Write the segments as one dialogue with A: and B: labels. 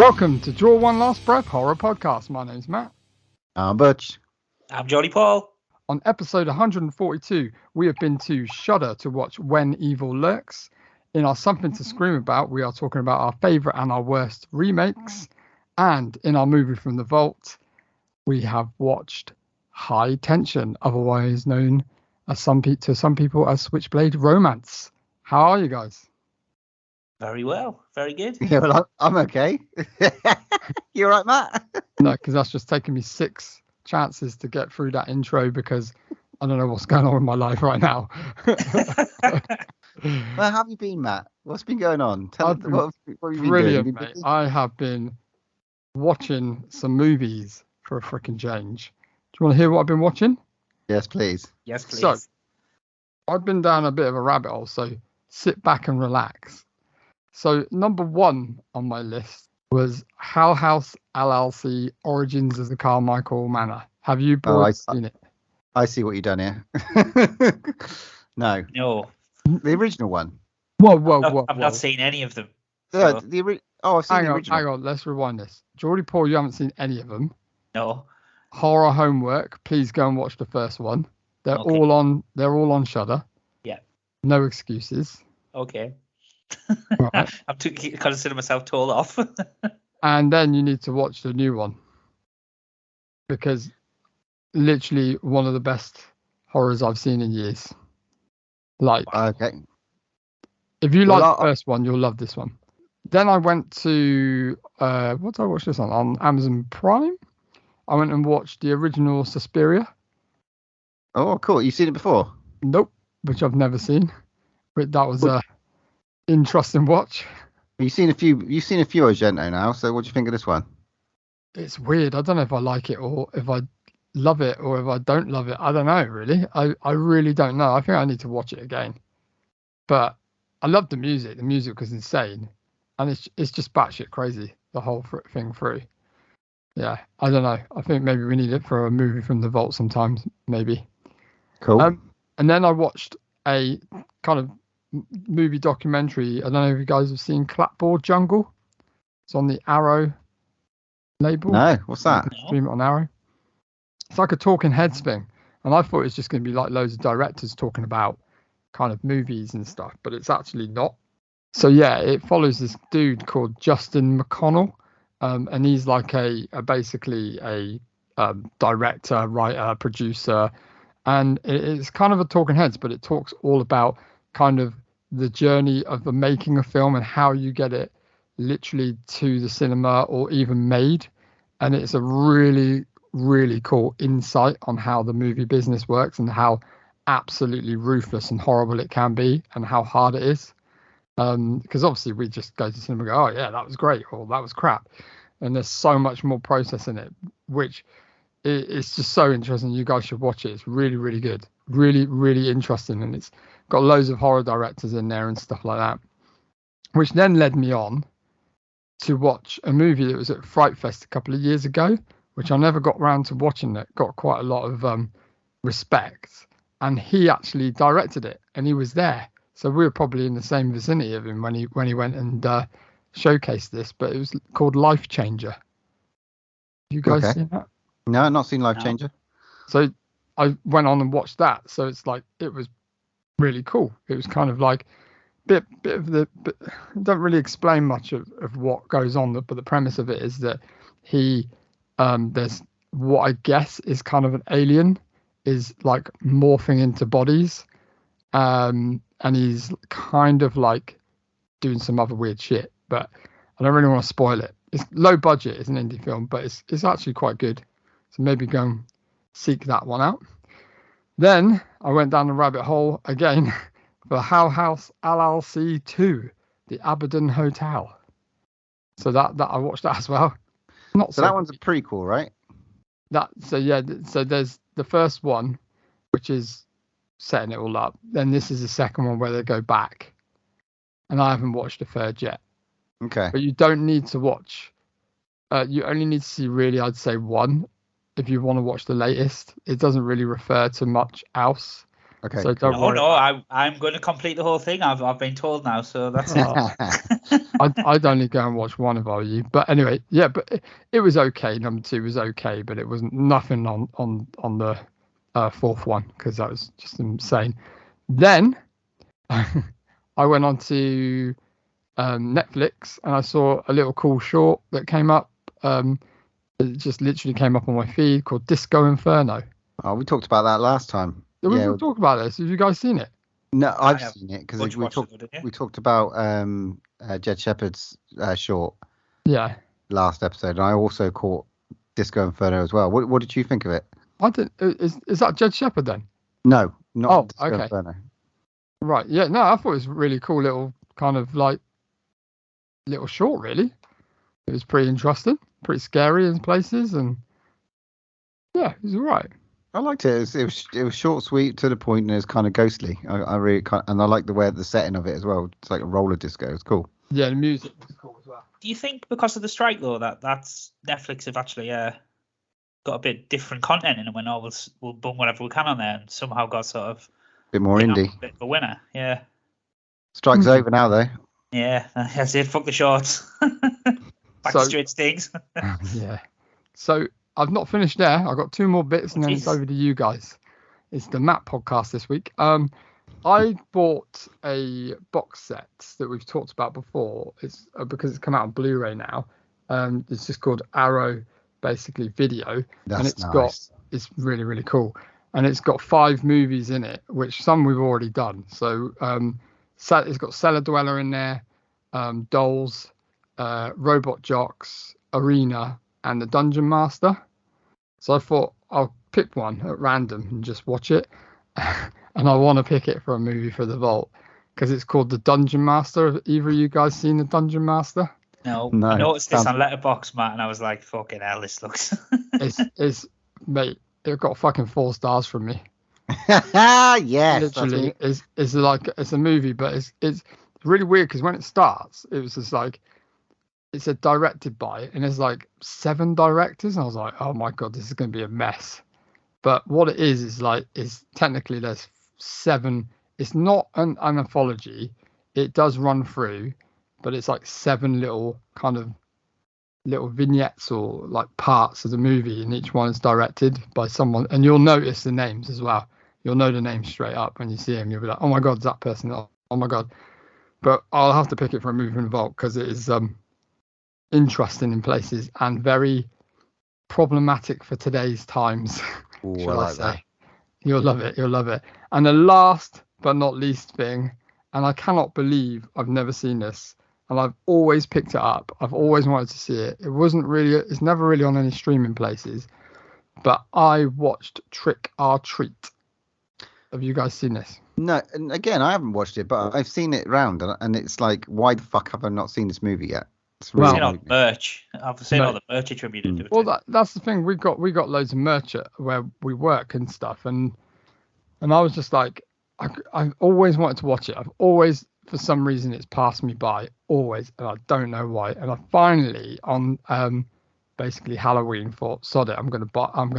A: Welcome to Draw One Last Breath Horror Podcast. My name's Matt.
B: I'm Butch.
C: I'm Jolly Paul.
A: On episode 142, we have been to Shudder to watch When Evil Lurks. In our Something to Scream About, we are talking about our favourite and our worst remakes. And in our movie from the vault, we have watched High Tension, otherwise known as to some people as Switchblade Romance. How are you guys?
C: Very well. Very good.
B: Yeah, well, I'm okay. You all right, Matt?
A: No, because that's just taken me 6 chances to get through that intro because I don't know what's going on in my life right now.
B: Well, how have you been, Matt? What's been going on? What have you been
A: Brilliant,
B: doing?
A: mate. I have been watching some movies for a freaking change. Do you want to hear what I've been watching?
B: Yes, please.
C: Yes, please.
A: So, I've been down a bit of a rabbit hole, so sit back and relax. So, number 1 on my list was Hell House LLC Origins of the Carmichael Manor. Have you both seen it?
B: I see what you've done here. No. The original one.
A: Whoa.
C: I've not seen any of them.
B: I've
C: So.
B: seen the original.
A: Hang on. Let's rewind this. Geordie Paul, you haven't seen any of them.
C: No.
A: Horror homework. Please go and watch the first one. They're
C: Okay.
A: all on Shudder.
C: Yeah.
A: No excuses.
C: Okay.
A: Right.
C: I'm considering myself told off.
A: And then you need to watch the new one because literally one of the best horrors I've seen in years. Like,
B: Okay.
A: if you
B: Well,
A: like the first one, you'll love this one. Then I went to what did I watch this on Amazon Prime? I went and watched the original Suspiria.
B: Oh, cool. You've seen it before?
A: Nope, which I've never seen. But that was a interesting watch.
B: You've seen a few Argento now. So, what do you think of this one?
A: It's weird. I don't know if I like it or if I love it or if I don't love it. I don't know, really. I really don't know. I think I need to watch it again. But I love the music. The music was insane. And it's just batshit crazy, the whole thing through. Yeah, I don't know. I think maybe we need it for a movie from the vault sometimes, maybe.
B: Cool.
A: And then I watched a kind of movie documentary. I don't know if you guys have seen Clapboard Jungle. It's on the Arrow label.
B: No, what's that?
A: You can stream it on Arrow. It's like a talking heads thing, and I thought it was just going to be like loads of directors talking about kind of movies and stuff, but it's actually not. So yeah, it follows this dude called Justin McConnell, and he's like basically a director, writer, producer, and it's kind of a talking heads, but it talks all about kind of the journey of the making of film and how you get it literally to the cinema or even made. And it's a really, really cool insight on how the movie business works and how absolutely ruthless and horrible it can be and how hard it is. Because obviously we just go to cinema and go, oh yeah, that was great, or that was crap. And there's so much more process in it, which it's just so interesting. You guys should watch it. It's really, really good. Really, really interesting. And it's got loads of horror directors in there and stuff like that. Which then led me on to watch a movie that was at Fright Fest a couple of years ago, which I never got around to watching. It got quite a lot of respect. And he actually directed it and he was there. So we were probably in the same vicinity of him when he went and showcased this, but it was called Life Changer. You guys seen that?
B: No, I've not seen Life Changer.
A: So I went on and watched that. So it's like, it was really cool. It was kind of like bit of the, but don't really explain much of what goes on, but the premise of it is that he, there's what I guess is kind of an alien is like morphing into bodies. And he's kind of like doing some other weird shit, but I don't really want to spoil it. It's low budget, it's an indie film, but it's actually quite good. So maybe go and seek that one out. Then I went down the rabbit hole again for Hell House LLC 2, the Abaddon Hotel. So that I watched that as well.
B: So that one's a prequel, right?
A: So there's the first one, which is setting it all up. Then this is the second one where they go back. And I haven't watched the third yet.
B: Okay.
A: But you don't need to watch. You only need to see really, I'd say, one if you want to watch the latest. It doesn't really refer to much else.
B: Okay.
A: So don't worry.
C: I'm going to complete the whole thing. I've been told now, so that's
A: it. I'd only go and watch one if I were you. But anyway, yeah, but it was okay. Number 2 was okay, but it wasn't nothing on the fourth one because that was just insane. Then I went on to Netflix and I saw a little cool short that came up. It just literally came up on my feed called Disco Inferno.
B: Oh, we talked about that last time.
A: Did we talk about this? Have you guys seen it?
B: No, I've seen it because we talked about Jed Shepherd's short.
A: Yeah.
B: Last episode, and I also caught Disco Inferno as well. What did you think of it?
A: I didn't. Is that Jed Shepherd then?
B: No, not Disco
A: okay.
B: Inferno. Right.
A: Yeah. No, I thought it was a really cool little kind of like little short. Really, it was pretty interesting, pretty scary in places, and yeah, it was alright.
B: I liked it. It was short, sweet, to the point, and it was kind of ghostly. I really and I like the setting of it as well. It's like a roller disco. It's cool.
A: Yeah, the music was cool as well.
C: Do you think because of the strike though that's Netflix have actually got a bit different content in it when we'll bung whatever we can on there and somehow got sort of
B: a bit more indie,
C: a bit of a winner? Yeah.
B: Strike's over now though.
C: Yeah, that's it. Fuck the shorts. Back to straight things.
A: Yeah. So I've not finished there. I've got 2 more bits and then it's over to you guys. It's the Map podcast this week. I bought a box set that we've talked about before. It's because it's come out on Blu-ray now. It's just called Arrow, basically video, and it's really, really cool. And it's got 5 movies in it, which some we've already done. So it's got Cellar Dweller in there, Dolls, Robot Jocks, Arena, and the Dungeon Master. So I thought I'll pick one at random and just watch it. And I want to pick it for a movie for the Vault because it's called The Dungeon Master. Have either of you guys seen The Dungeon Master?
C: No. I noticed this on Letterboxd, Matt, and I was like, fucking hell, this looks...
A: Mate, it got fucking 4 stars from me.
B: Yes.
A: Literally, it's a movie, but it's really weird because when it starts, it was just like, it said directed by, and there's like 7 directors, and I was like, oh my God, this is going to be a mess. But what it is technically there's 7. It's not an anthology. It does run through, but it's like 7 little vignettes or like parts of the movie, and each one is directed by someone. And you'll notice the names as well. You'll know the names straight up when you see them. You'll be like, oh my God, it's that person. Oh my God. But I'll have to pick it for a movie in the Vault because it is interesting in places and very problematic for today's times.
B: Ooh, I like that.
A: You'll love it. And the last but not least thing, and I cannot believe I've never seen this, and I've always picked it up. I've always wanted to see it. It's never really on any streaming places, but I watched Trick or Treat. Have you guys seen this?
B: No, and again, I haven't watched it, but I've seen it around, and it's like, why the fuck have I not seen this movie yet?
C: I've seen all the merch. I've seen all the merch attributed to it.
A: Well, that's the thing. We got loads of merch at where we work and stuff, and I was just like, I've always wanted to watch it. I've always, for some reason, it's passed me by, always, and I don't know why. And I finally, on basically Halloween, thought, sod it, I'm gonna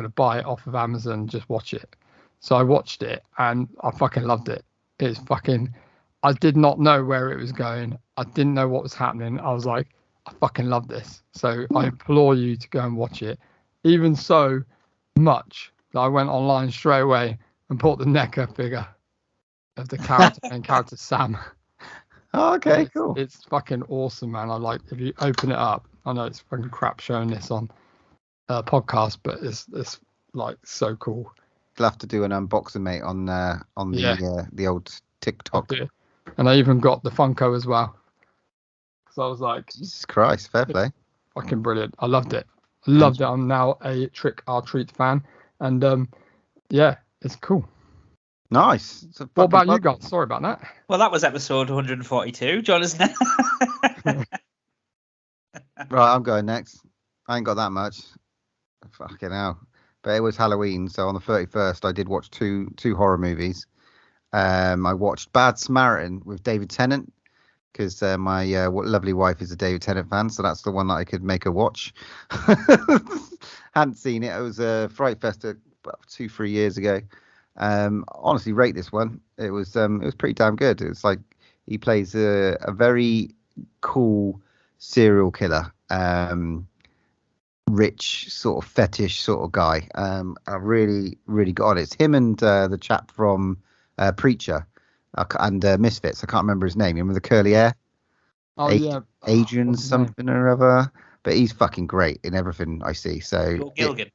A: buy it off of Amazon and just watch it. So I watched it and I fucking loved it. It's fucking, I did not know where it was going. I didn't know what was happening. I was like, I fucking love this. So I implore you to go and watch it. Even so much that I went online straight away and bought the NECA figure of the main character Sam.
B: Oh, okay, cool.
A: It's fucking awesome, man. I like, if you open it up, I know it's fucking crap showing this on podcast, but it's like so cool.
B: You'll have to do an unboxing, mate, on the old TikTok.
A: And I even got the Funko as well. So I was like,
B: Jesus Christ, fair play.
A: Fucking brilliant. I loved it. I'm now a Trick or Treat fan. And yeah, it's cool.
B: Nice.
A: What about you guys? Sorry about that.
C: Well, that was episode 142. John, isn't it?
B: Right, I'm going next. I ain't got that much. Fucking hell. But it was Halloween, so on the 31st, I did watch two horror movies. I watched Bad Samaritan with David Tennant, because my lovely wife is a David Tennant fan, so that's the one that I could make her watch. Hadn't seen it. It was a Fright Fest about 2-3 years ago. Honestly, rate this one. It was pretty damn good. It's like he plays a very cool serial killer, rich sort of fetish sort of guy. I really got on it. It's him and the chap from Preacher and Misfits. I can't remember his name. You remember the curly hair?
A: Oh yeah,
B: Adrian
A: what's his name?
B: something or other. But he's fucking great in everything I see. So
C: Gilligan.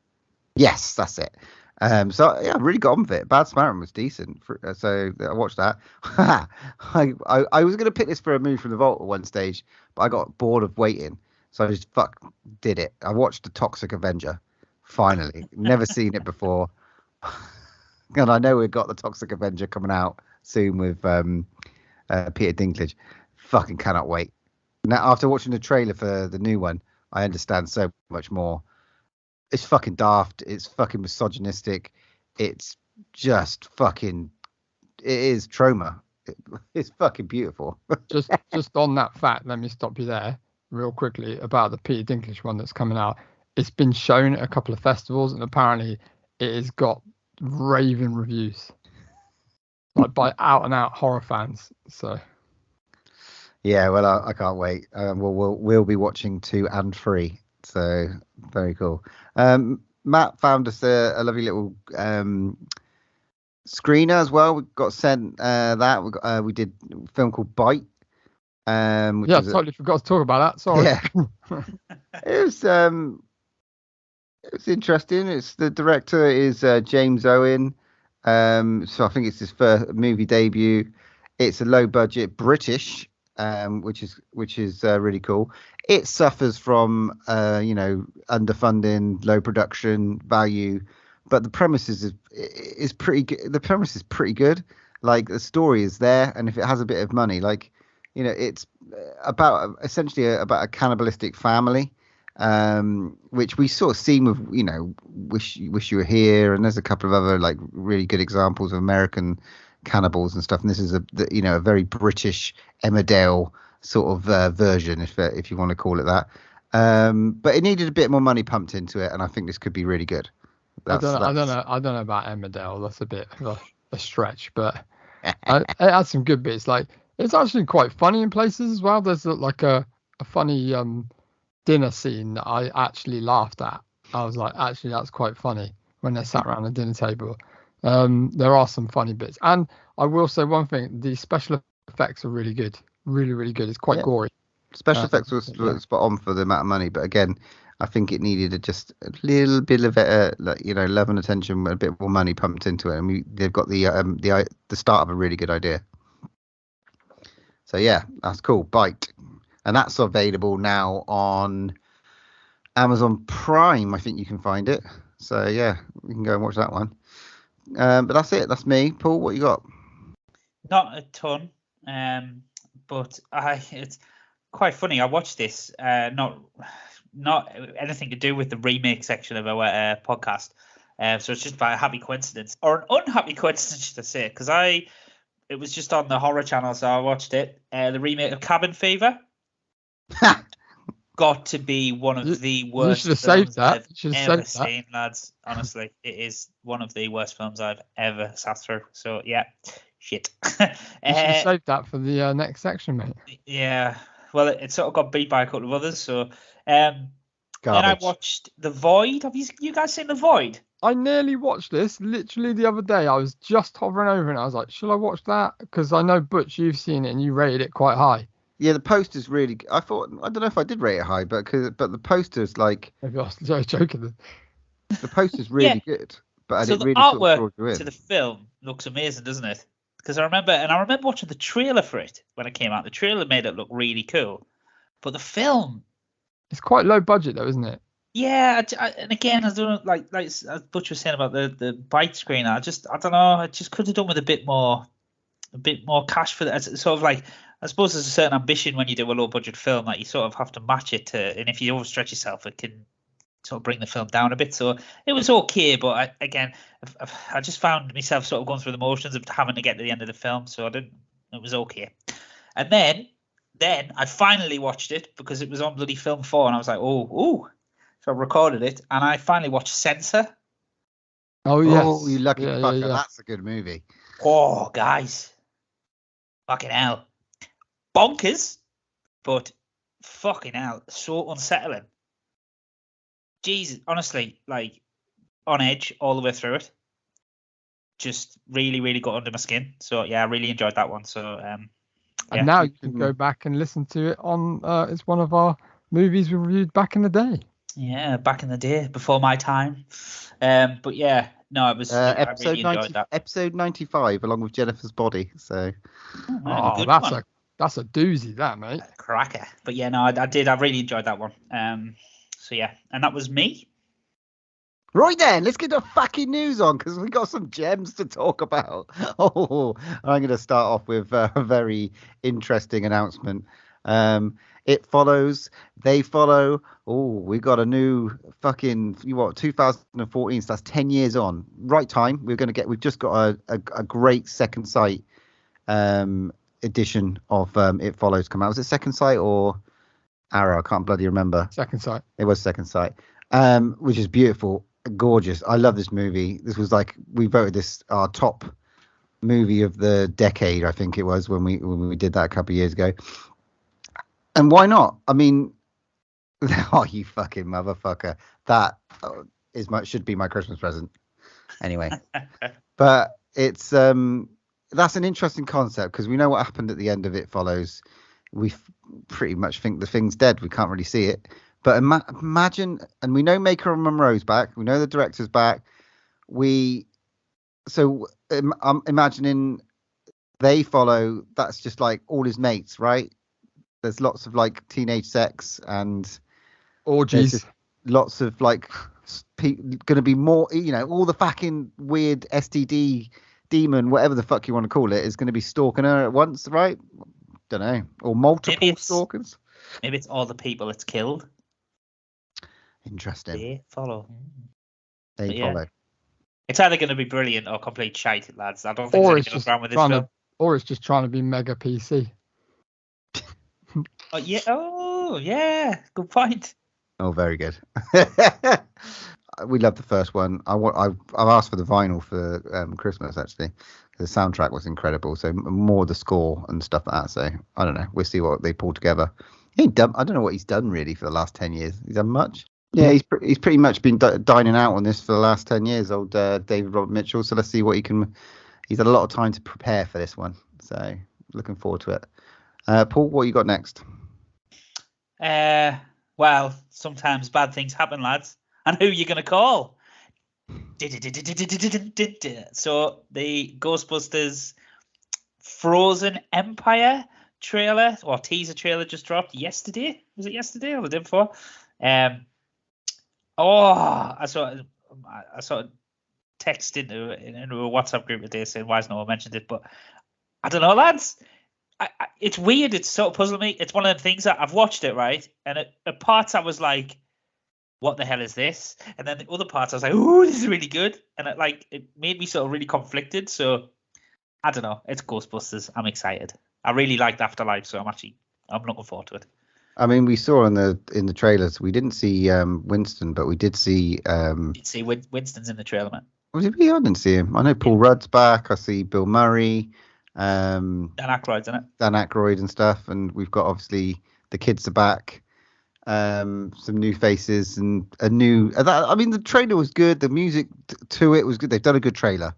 B: yes, that's it. So yeah, I really got on with it. Bad Samaritan was decent, so I watched that. I was gonna pick this for a move from the vault at one stage, but I got bored of waiting, so I just did it. I watched The Toxic Avenger. Finally, never seen it before, and I know we've got The Toxic Avenger coming out soon with Peter Dinklage. Fucking cannot wait. Now, after watching the trailer for the new one, I understand so much more. It's fucking daft. It's fucking misogynistic. It's just fucking. It is trauma. It's fucking beautiful.
A: just on that fact, let me stop you there real quickly about the Peter Dinklage one that's coming out. It's been shown at a couple of festivals, and apparently it has got raving reviews, like by out and out horror fans. So
B: Yeah, well, I can't wait. We'll be watching 2 and 3. So very cool. Matt found us a lovely little screener as well. We got sent that. We did a film called Bite. Which
A: yeah, totally forgot to talk about that. Sorry.
B: Yeah. It was interesting. It's the director is James Owen. So I think it's his first movie debut. It's a low budget British. Which is really cool. It suffers from underfunding, low production value, but the premise is pretty good. The premise is pretty good. Like the story is there, and if it has a bit of money, like it's essentially about a cannibalistic family, which we sort of seen with Wish You Were Here, and there's a couple of other like really good examples of American cannibals and stuff, and this is a very British Emmerdale sort of version, if you want to call it that. But it needed a bit more money pumped into it, and I think this could be really good.
A: I don't know about Emmerdale. That's a bit of a stretch, but it had some good bits. Like it's actually quite funny in places as well. There's like a funny dinner scene that I actually laughed at. I was like, actually, that's quite funny when they sat around the dinner table. There are some funny bits, and I will say one thing: the special effects are really good, really good. It's quite gory.
B: Special effects was spot on for the amount of money, but again, I think it needed just a little bit of love and attention, a bit more money pumped into it, and they've got the start of a really good idea. So yeah, that's cool. Bite, and that's available now on Amazon Prime. I think you can find it. So yeah, we can go and watch that one. But that's it. That's me. Paul, what you got?
C: Not a ton, but it's quite funny. I watched this, not anything to do with the remake section of our podcast. So it's just by a happy coincidence, or an unhappy coincidence, should I say? Because it was just on the horror channel, so I watched it. The remake of Cabin Fever. Got to be one of the worst films I've ever seen, lads. Honestly, it is one of the worst films I've ever sat through. So yeah, shit.
A: You should have saved that for the next section, mate.
C: Yeah, well, it sort of got beat by a couple of others. So then I watched The Void. Have you guys seen The Void?
A: I nearly watched this literally the other day. I was just hovering over it. I was like, should I watch that? Because I know, Butch, you've seen it and you rated it quite high.
B: Yeah, the poster's really. I don't know if I did rate it high, but the poster's like.
A: Maybe I was joking.
B: The poster's really good, but
C: so
B: it really
C: the artwork
B: sort of draws you in.
C: to the film looks amazing, doesn't it? Because I remember watching the trailer for it when it came out. The trailer made it look really cool, but the film.
A: It's quite low budget, though, isn't it?
C: Yeah, and again, I don't know, like as Butch was saying about the Bite screen. I don't know. I just could have done with a bit more cash for that. It's sort of like. I suppose there's a certain ambition when you do a low budget film that you sort of have to match it to, and if you overstretch yourself, it can sort of bring the film down a bit. So it was okay, but I just found myself sort of going through the motions of having to get to the end of the film. So it was okay. And then I finally watched it because it was on bloody Film 4, and I was like, oh. So I recorded it, and I finally watched Censor.
A: Oh yes.
B: Oh, you lucky
A: Yeah,
B: fucker.
A: yeah.
B: That's a good movie.
C: Oh, guys. Fucking hell. Bonkers, but fucking hell, so unsettling. Jesus, honestly, like on edge all the way through it. Just really, really got under my skin. So yeah, I really enjoyed that one. So
A: And
C: yeah.
A: now you can go back and listen to it on. It's one of our movies we reviewed back in the day.
C: Yeah, back in the day, before my time. But yeah, no, it was. I
B: Episode
C: really enjoyed that.
B: Episode 95, along with Jennifer's Body. So
C: Oh, man,
A: Oh,
C: good
A: that's
C: one.
A: that's a doozy, that mate.
C: Cracker. But yeah, no, I did. I really enjoyed that one. So yeah, and that was me.
B: right then, let's get the fucking news on because we got some gems to talk about. Oh, I'm going to start off with a very interesting announcement. It follows, they follow. Oh, we got a new fucking 2014. So that's 10 years on. Right time. We've just got a great second sight edition of It Follows come out. Was it Second Sight or Arrow? I can't bloody remember.
A: Second Sight.
B: It was Second Sight, which is beautiful, gorgeous. I love this movie. This was like, we voted this our top movie of the decade. I think it was when we did that a couple of years ago. And why not? I mean, oh, you fucking motherfucker! That should be my Christmas present. Anyway, but it's that's an interesting concept because we know what happened at the end of It Follows. We pretty much think the thing's dead. We can't really see it. But imagine, and we know Maker and Monroe's back. We know the director's back. I'm imagining They Follow. That's just like all his mates, right? There's lots of like teenage sex and
A: Orgies.
B: Lots of like going to be more, all the fucking weird STD demon, whatever the fuck you want to call it, is going to be stalking her at once, right? Don't know. Or multiple stalkers.
C: Maybe it's all the people it's killed.
B: Interesting.
C: They follow.
B: They follow.
C: It's either going to be brilliant or complete shite, lads. I don't think there's anything wrong with this film.
A: Or it's just trying to be mega PC.
C: Oh yeah. Oh yeah. Good point.
B: Oh, very good. We love the first one. I've asked for the vinyl for Christmas actually. The soundtrack was incredible. So more the score and stuff like that. So I don't know. We'll see what they pull together. I don't know what he's done really for the last 10 years. He's done much. Yeah, he's pretty much been dining out on this for the last 10 years. Old David Robert Mitchell. So let's see what he can. He's had a lot of time to prepare for this one. So looking forward to it. Paul, what you got next?
C: Well, sometimes bad things happen, lads. And who are you going to call? So the Ghostbusters Frozen Empire trailer or teaser trailer just dropped yesterday. Was it yesterday or the day before? I saw a text into a WhatsApp group today saying why has no one mentioned it? But I don't know, lads. It's weird. It's sort of puzzling me. It's one of the things that I've watched it, right? And at parts I was like, what the hell is this? And then the other parts I was like, oh, this is really good. And it made me sort of really conflicted. So I don't know. It's Ghostbusters. I'm excited. I really liked Afterlife, so I'm looking forward to it.
B: I mean, we saw in the trailers, we didn't see Winston, but we did see.
C: You'd see Winston's in the trailer, man.
B: Was it me? I didn't see him. I know Paul Rudd's back. I see Bill Murray.
C: Dan Aykroyd's in it.
B: Dan Aykroyd and stuff, and we've got obviously the kids are back. Some new faces and a new. I mean, the trailer was good. The music to it was good. They've done a good trailer.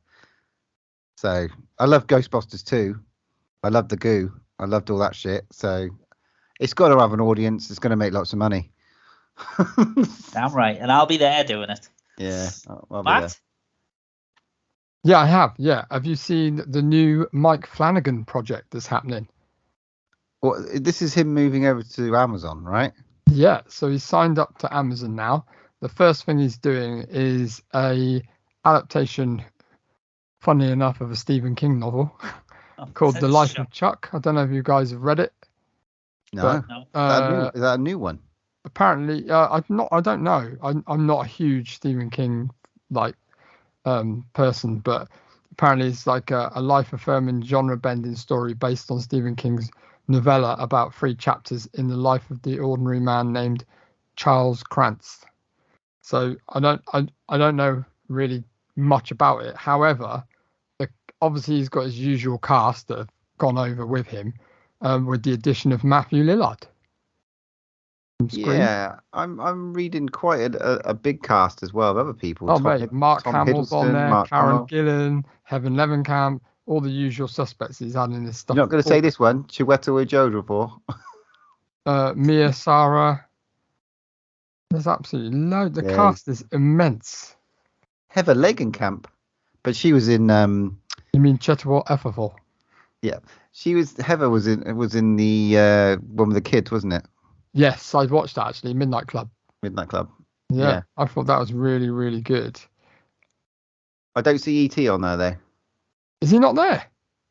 B: So I love Ghostbusters too. I love the goo. I loved all that shit. So it's got to have an audience. It's going to make lots of money.
C: Damn right, and I'll be there doing it.
B: Yeah, I'll be
C: Matt?
B: there.
A: Yeah, I have. Yeah, have you seen the new Mike Flanagan project that's happening?
B: Well, this is him moving over to Amazon, right?
A: Yeah, so he's signed up to Amazon now. The first thing he's doing is a adaptation, funny enough, of a Stephen King novel called The Life of Chuck. I don't know if you guys have read it.
B: No. Is that a new one?
A: Apparently, I don't know. I'm not a huge Stephen King person, but apparently it's like a life-affirming, genre-bending story based on Stephen King's novella about 3 chapters in the life of the ordinary man named Charles Krantz. So I don't know really much about it. However, obviously he's got his usual cast that have gone over with him, with the addition of Matthew Lillard.
B: Yeah, I'm reading quite a big cast as well of other people.
A: Oh, mate, Mark Hamill's on there,
B: Mark
A: Karen
B: Hamill.
A: Gillan, Heaven Levenkamp, all the usual suspects he's had in this stuff.
B: You're not going to say this one, Chiwetel Ejiofor.
A: Mia Sara. There's absolutely loads. The cast is immense.
B: Heather Langenkamp, but she was in.
A: You mean Chetawal Efferville?
B: Yeah, Heather was in the one with the kids, wasn't it?
A: Yes, I watched that actually. Midnight Club.
B: Yeah,
A: I thought that was really, really good.
B: I don't see ET on there though.
A: Is he not there?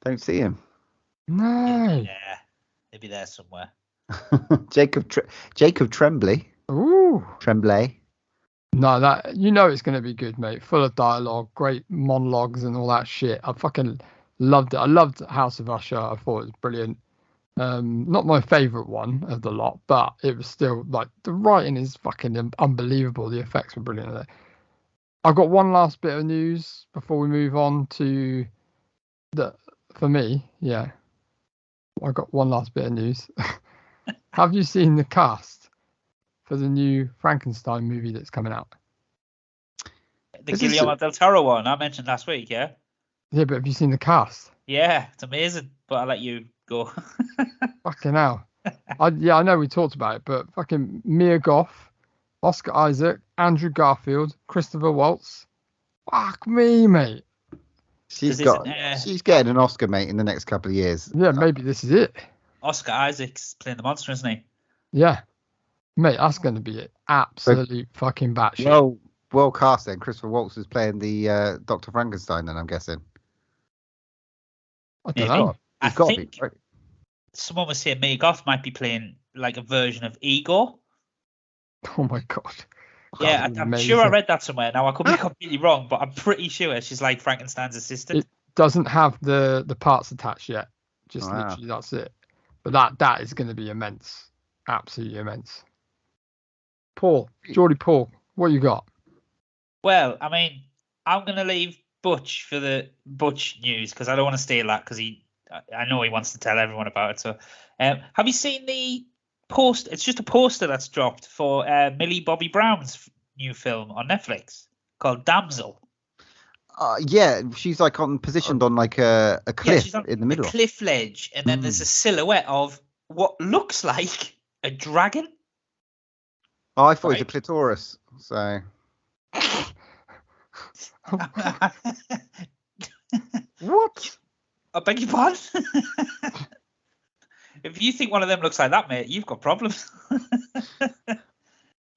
B: Don't see him.
A: No.
C: Yeah, he'll be there somewhere.
B: Jacob Tremblay.
A: Ooh.
B: Tremblay.
A: No, that it's going to be good, mate. Full of dialogue, great monologues and all that shit. I fucking loved it. I loved House of Usher. I thought it was brilliant. Not my favourite one of the lot, but it was still like the writing is fucking unbelievable. The effects were brilliant. I've got one last bit of news before we move on to for me, yeah. I've got one last bit of news. Have you seen the cast for the new Frankenstein movie that's coming out?
C: The Guillermo del Toro one I mentioned last week, yeah?
A: Yeah, but have you seen the cast?
C: Yeah, it's amazing, but I'll let you go.
A: Fucking hell. I know we talked about it, but fucking Mia Goth, Oscar Isaac, Andrew Garfield, Christopher Waltz. Fuck me, mate.
B: She's getting an Oscar, mate, in the next couple of years.
A: Yeah, maybe this is it.
C: Oscar Isaac's playing the monster, isn't he?
A: Yeah. Mate, that's going to be it. Absolute fucking batshit.
B: Well cast then. Christopher Waltz is playing the Dr. Frankenstein then, I'm guessing.
A: I don't know.
C: I think someone was saying Mia Goth might be playing like a version of Igor.
A: Oh my god.
C: Yeah, I'm sure I read that somewhere. Now I could be completely wrong, but I'm pretty sure she's like Frankenstein's assistant.
A: It doesn't have the parts attached yet. Just literally that's it. But that is going to be immense. Absolutely immense. Geordie Paul, what you got?
C: Well, I mean, I'm going to leave Butch for the Butch news because I don't want to steal that because I know he wants to tell everyone about it. So, have you seen the post? It's just a poster that's dropped for Millie Bobby Brown's new film on Netflix called Damsel.
B: Yeah, she's like positioned on like a cliff
C: she's on
B: in the middle.
C: A cliff ledge, and then there's a silhouette of what looks like a dragon.
B: Oh, I thought it was a clitoris. So.
A: What?
C: I beg your pardon? If you think one of them looks like that, mate, you've got problems.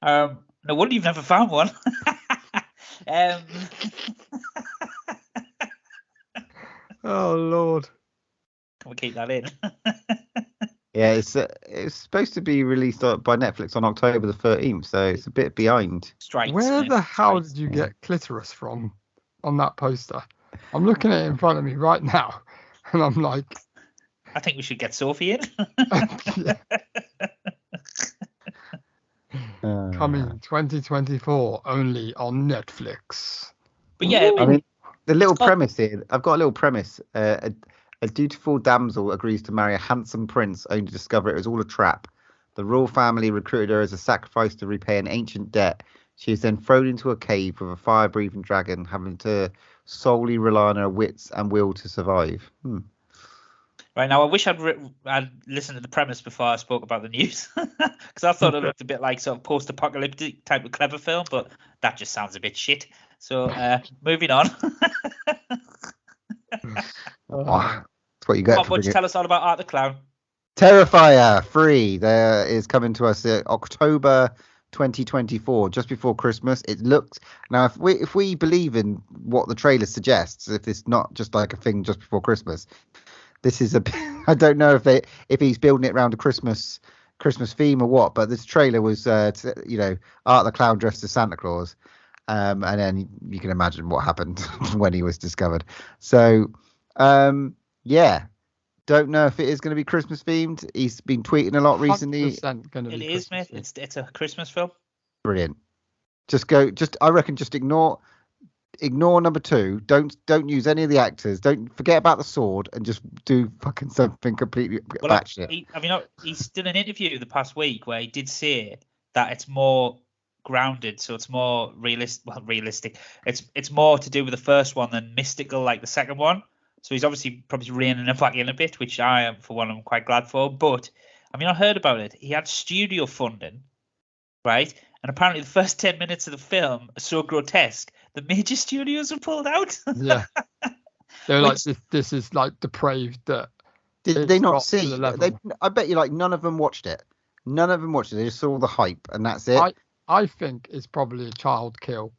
C: No wonder you've never found one.
A: Oh Lord.
C: Can we keep that in?
B: Yeah, it's supposed to be released by Netflix on October the 13th, so it's a bit behind.
A: Where the hell did you get clitoris from on that poster? I'm looking at it in front of me right now, and I'm like,
C: I think we should get Sophie in.
A: Coming 2024, only on Netflix.
C: But yeah,
B: I mean, the little premise here. I've got a little premise. A dutiful damsel agrees to marry a handsome prince, only to discover it was all a trap. The royal family recruited her as a sacrifice to repay an ancient debt. She is then thrown into a cave with a fire-breathing dragon, having to solely rely on her wits and will to survive.
C: Right, now I wish I'd listened to the premise before I spoke about the news, because I thought it looked a bit like sort of post-apocalyptic type of clever film, but that just sounds a bit shit. So moving on.
B: That's what you get.
C: Come on, Butch, tell us all about Art the Clown.
B: Terrifier 3 there is coming to us October 2024, just before Christmas. It looks now, if we believe in what the trailer suggests, if it's not just like a thing just before Christmas, this is I don't know if he's building it around a Christmas theme or what, but this trailer was Art the Clown dressed as Santa Claus, and then you can imagine what happened when he was discovered. So yeah, don't know if it is going to be Christmas themed. He's been tweeting a lot recently.
C: It is, mate. It's a Christmas film.
B: Brilliant. I reckon just ignore ignore number 2. Don't use any of the actors. Don't forget about the sword and just do fucking something completely batshit.
C: He's done an interview the past week where he did say that it's more grounded, so it's more realistic. It's more to do with the first one than mystical like the second one. So he's obviously probably reining it back in a bit, which I am, for one, I'm quite glad for. But I heard about it. He had studio funding, right? And apparently the first 10 minutes of the film are so grotesque, the major studios are pulled out.
A: Yeah. They're like, this is like depraved. That
B: did they not see? I bet you none of them watched it. None of them watched it. They just saw the hype and that's it.
A: I think it's probably a child kill,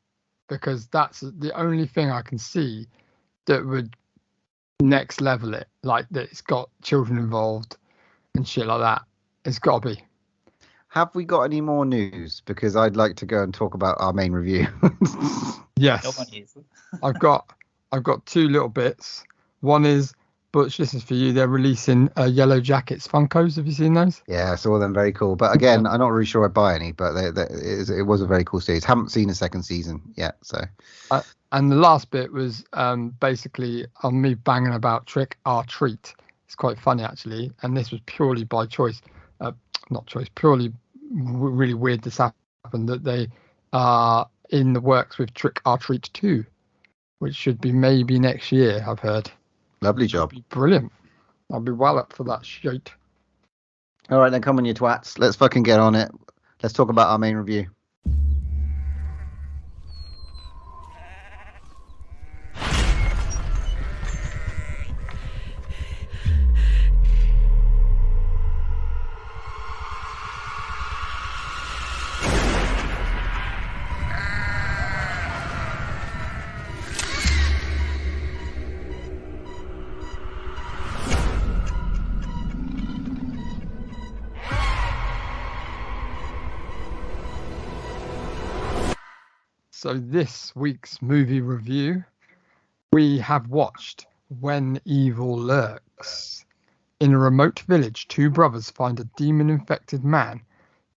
A: because that's the only thing I can see that would next level it, like that it's got children involved and shit like that. It's got to be.
B: Have we got any more news? Because I'd like to go and talk about our main review.
A: Yes. I've got 2 little bits. One is, Butch, this is for you. They're releasing Yellow Jackets Funkos. Have you seen those?
B: Yeah, I saw them. Very cool. But again, I'm not really sure I'd buy any. But it was a very cool series. Haven't seen a second season yet. So.
A: And the last bit was basically on me banging about Trick or Treat. It's quite funny actually, and this was purely by choice. Not choice. Purely really weird. This happened that they are in the works with Trick or Treat 2, which should be maybe next year. I've heard.
B: Lovely job.
A: Brilliant. I'll be well up for that shit.
B: All right, then come on, you twats. Let's fucking get on it. Let's talk about our main review.
A: So this week's movie review, we have watched When Evil Lurks. In a remote village, 2 brothers find a demon-infected man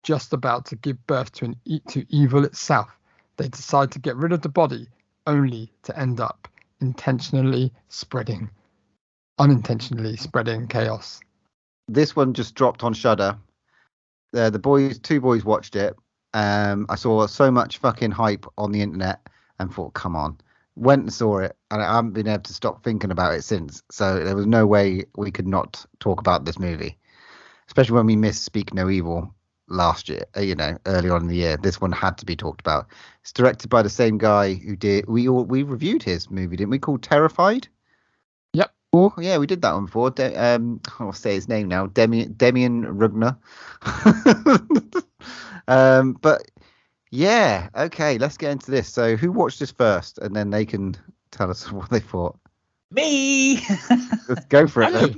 A: just about to give birth to evil itself. They decide to get rid of the body, only to end up unintentionally spreading chaos.
B: This one just dropped on Shudder. The 2 boys watched it. I saw so much fucking hype on the internet and thought, come on. Went and saw it, and I haven't been able to stop thinking about it since. So there was no way we could not talk about this movie, especially when we missed Speak No Evil last year, early on in the year. This one had to be talked about. It's directed by the same guy who did, we reviewed his movie, didn't we, called Terrified?
A: Yep.
B: Oh, yeah, we did that one before. I'll say his name now. Demian Rugner. But yeah, okay, let's get into this. So who watched this first, and then they can tell us what they thought.
C: Me.
B: Let's go for it.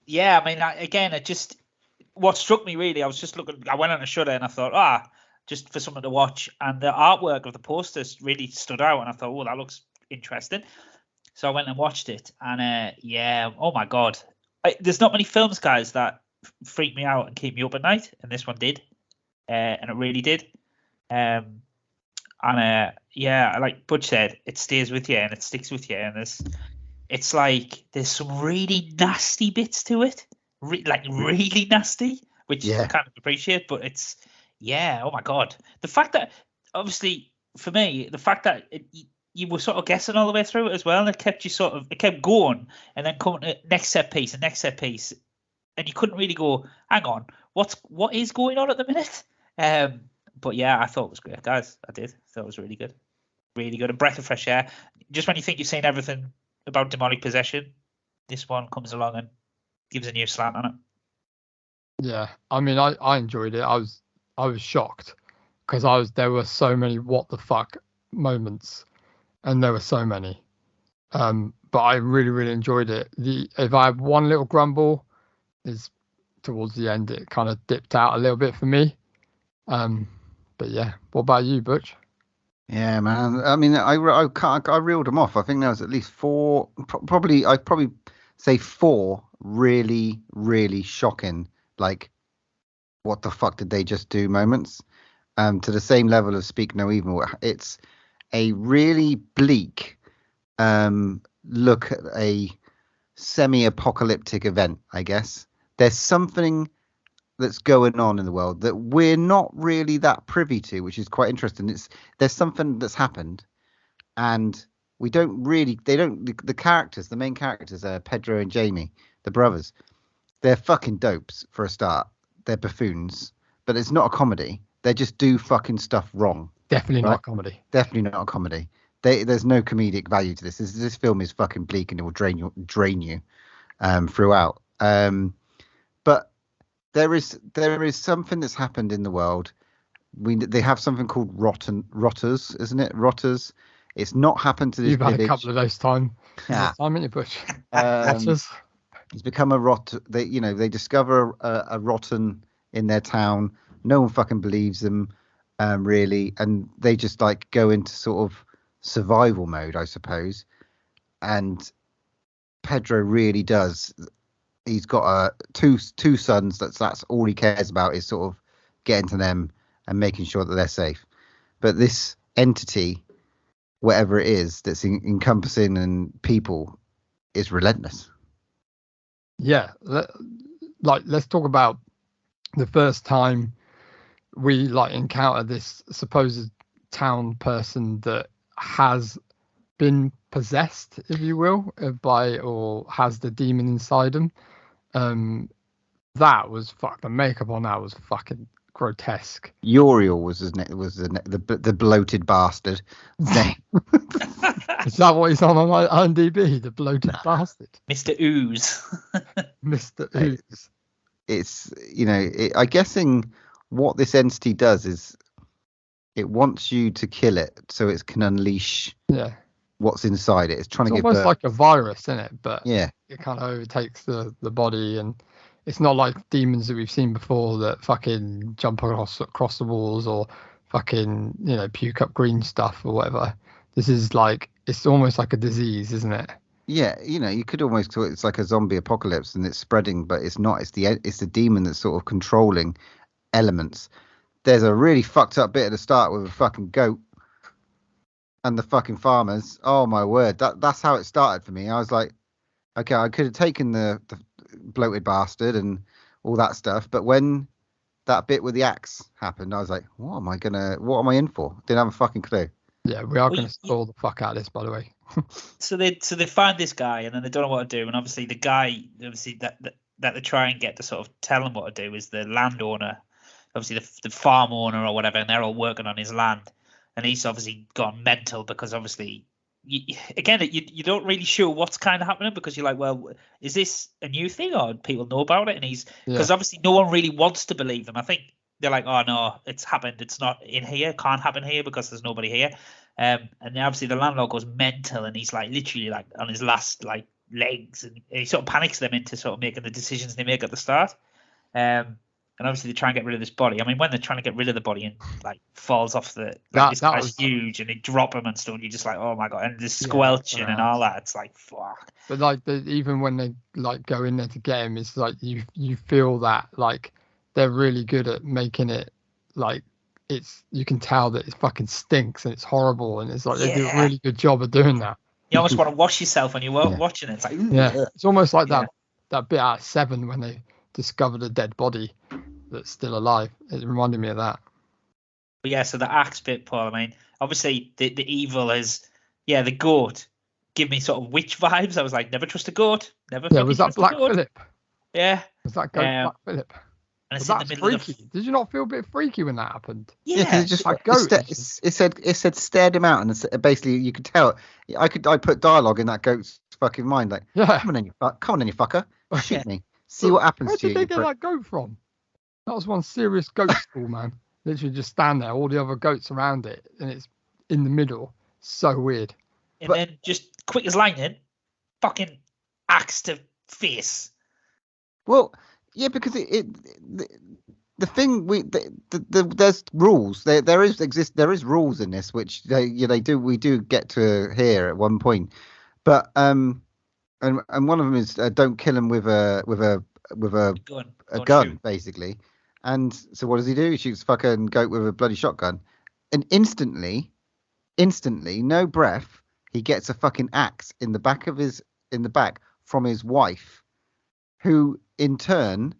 C: Yeah, what struck me really, I was just looking, I went on a Shudder and I thought, just for something to watch, and the artwork of the posters really stood out, and I thought, that looks interesting. So I went and watched it, and oh my god, there's not many films, guys, that freak me out and keep me up at night, and this one did, and it really did. Like Butch said, it stays with you and it sticks with you, and it's like there's some really nasty bits to it, really nasty, which I kind of appreciate, but it's oh my god, the fact that, obviously for me, the fact that you were sort of guessing all the way through it as well, and it kept going, and then coming to next set piece, and you couldn't really go, hang on, what is going on at the minute? But yeah, I thought it was great, guys. I thought it was really good, a breath of fresh air. Just when you think you've seen everything about demonic possession, this one comes along and gives a new slant on it.
A: Yeah, I enjoyed it. I was shocked because there were so many what the fuck moments, and there were so many. But I really, really enjoyed it. If I have one little grumble, is towards the end it kind of dipped out a little bit for me. But yeah, what about you, Butch?
B: Yeah, man. I reeled them off. I think there was at least 4. I'd probably say 4 really, really shocking. Like, what the fuck did they just do? Moments. To the same level of Speak No Evil. It's a really bleak look at a semi-apocalyptic event, I guess. There's something that's going on in the world that we're not really that privy to, which is quite interesting. There's something that's happened, and we don't really. The characters, the main characters, Pedro and Jamie, the brothers. They're fucking dopes for a start. They're buffoons, but it's not a comedy. They just do fucking stuff wrong.
A: Definitely
B: right?
A: not a comedy.
B: Definitely not a comedy. There's no comedic value to this. This film is fucking bleak and it will drain you throughout. But there is something that's happened in the world. They have something called rotters, isn't it? Rotters. It's not happened to this
A: You've
B: village.
A: had a couple of those time.
B: Yeah.
A: Time in your bush. Rotters.
B: It's become a rot. They discover a rotten in their town. No one fucking believes them, really, and they just like go into sort of survival mode, I suppose. And Pedro really does. He's got two sons. That's all he cares about is sort of getting to them and making sure that they're safe. But this entity, whatever it is, that's encompassing and people, is relentless.
A: Yeah, let's talk about the first time we encounter this supposed town person that has been possessed, if you will, by or has the demon inside him. That was the makeup on that was fucking grotesque.
B: Uriel was the bloated bastard.
A: Is that what he's on IMDb? The bloated bastard,
C: Mr. Ooze.
A: Mr. Ooze.
B: It's I'm guessing what this entity does is it wants you to kill it so it can unleash what's inside it. It's trying to give
A: almost
B: birth.
A: like a virus, isn't it? But
B: yeah,
A: it kind of overtakes the body, and it's not like demons that we've seen before that fucking jump across the walls or fucking puke up green stuff or whatever. This is it's almost like a disease, isn't it?
B: Yeah, you could almost call it's like a zombie apocalypse and it's spreading, but it's not. It's the demon that's sort of controlling elements. There's a really fucked up bit at the start with a fucking goat and the fucking farmers. Oh my word, that's how it started for me. I was like, okay, I could have taken the bloated bastard and all that stuff, but when that bit with the axe happened, I was like, what am I in for? Didn't have a fucking clue.
A: Yeah, we are going to spoil the fuck out of this, by the way.
C: So they find this guy and then they don't know what to do, and obviously the guy that they try and get to sort of tell them what to do is the landowner, obviously the farm owner or whatever, and they're all working on his land, and he's obviously gone mental because obviously you don't really sure what's kind of happening because you're like, well, is this a new thing or people know about it? And he's because obviously no one really wants to believe them. I think they're like, oh no, it's happened. It's not in here. Can't happen here because there's nobody here. And then obviously the landlord goes mental and he's literally on his last legs, and he sort of panics them into sort of making the decisions they make at the start. And obviously they try and get rid of this body. I mean, when they're trying to get rid of the body and falls off this guy's huge and they drop him and stuff, and you're just like, oh my god, and the squelching and all that. It's like fuck.
A: But even when they go in there to get him, it's like you feel that they're really good at making it you can tell that it fucking stinks and it's horrible, and it's they do a really good job of doing that.
C: You almost want to wash yourself when you're watching it. It's like
A: it's almost like that bit out of Seven when they discovered a dead body that's still alive. It reminded me of that.
C: But yeah, so the axe bit, Paul. I mean, obviously the evil is the goat. Give me sort of witch vibes. I was like, never trust a goat. Never.
A: Yeah, was that Black Phillip?
C: Yeah.
A: Was that goat Black Phillip?
C: And it's
A: that's freaky. Did you not feel a bit freaky when that happened?
B: Yeah, it just it said stared him out, and basically you could tell. I put dialogue in that goat's fucking mind, come on in, you fucker, shoot me, see what happens
A: Where
B: to you.
A: Where did they get that goat from? That was one serious goat school, man. Literally just stand there, all the other goats around it, and it's in the middle. So weird.
C: And then just quick as lightning, fucking axe to face.
B: Well. Yeah, because the thing there's rules. There is rules in this, which we do get to hear at one point, but and one of them is don't kill him with a gun basically. And so what does he do? He shoots fucking goat with a bloody shotgun, and instantly instantly, no breath, he gets a fucking axe in the back from his wife, who in turn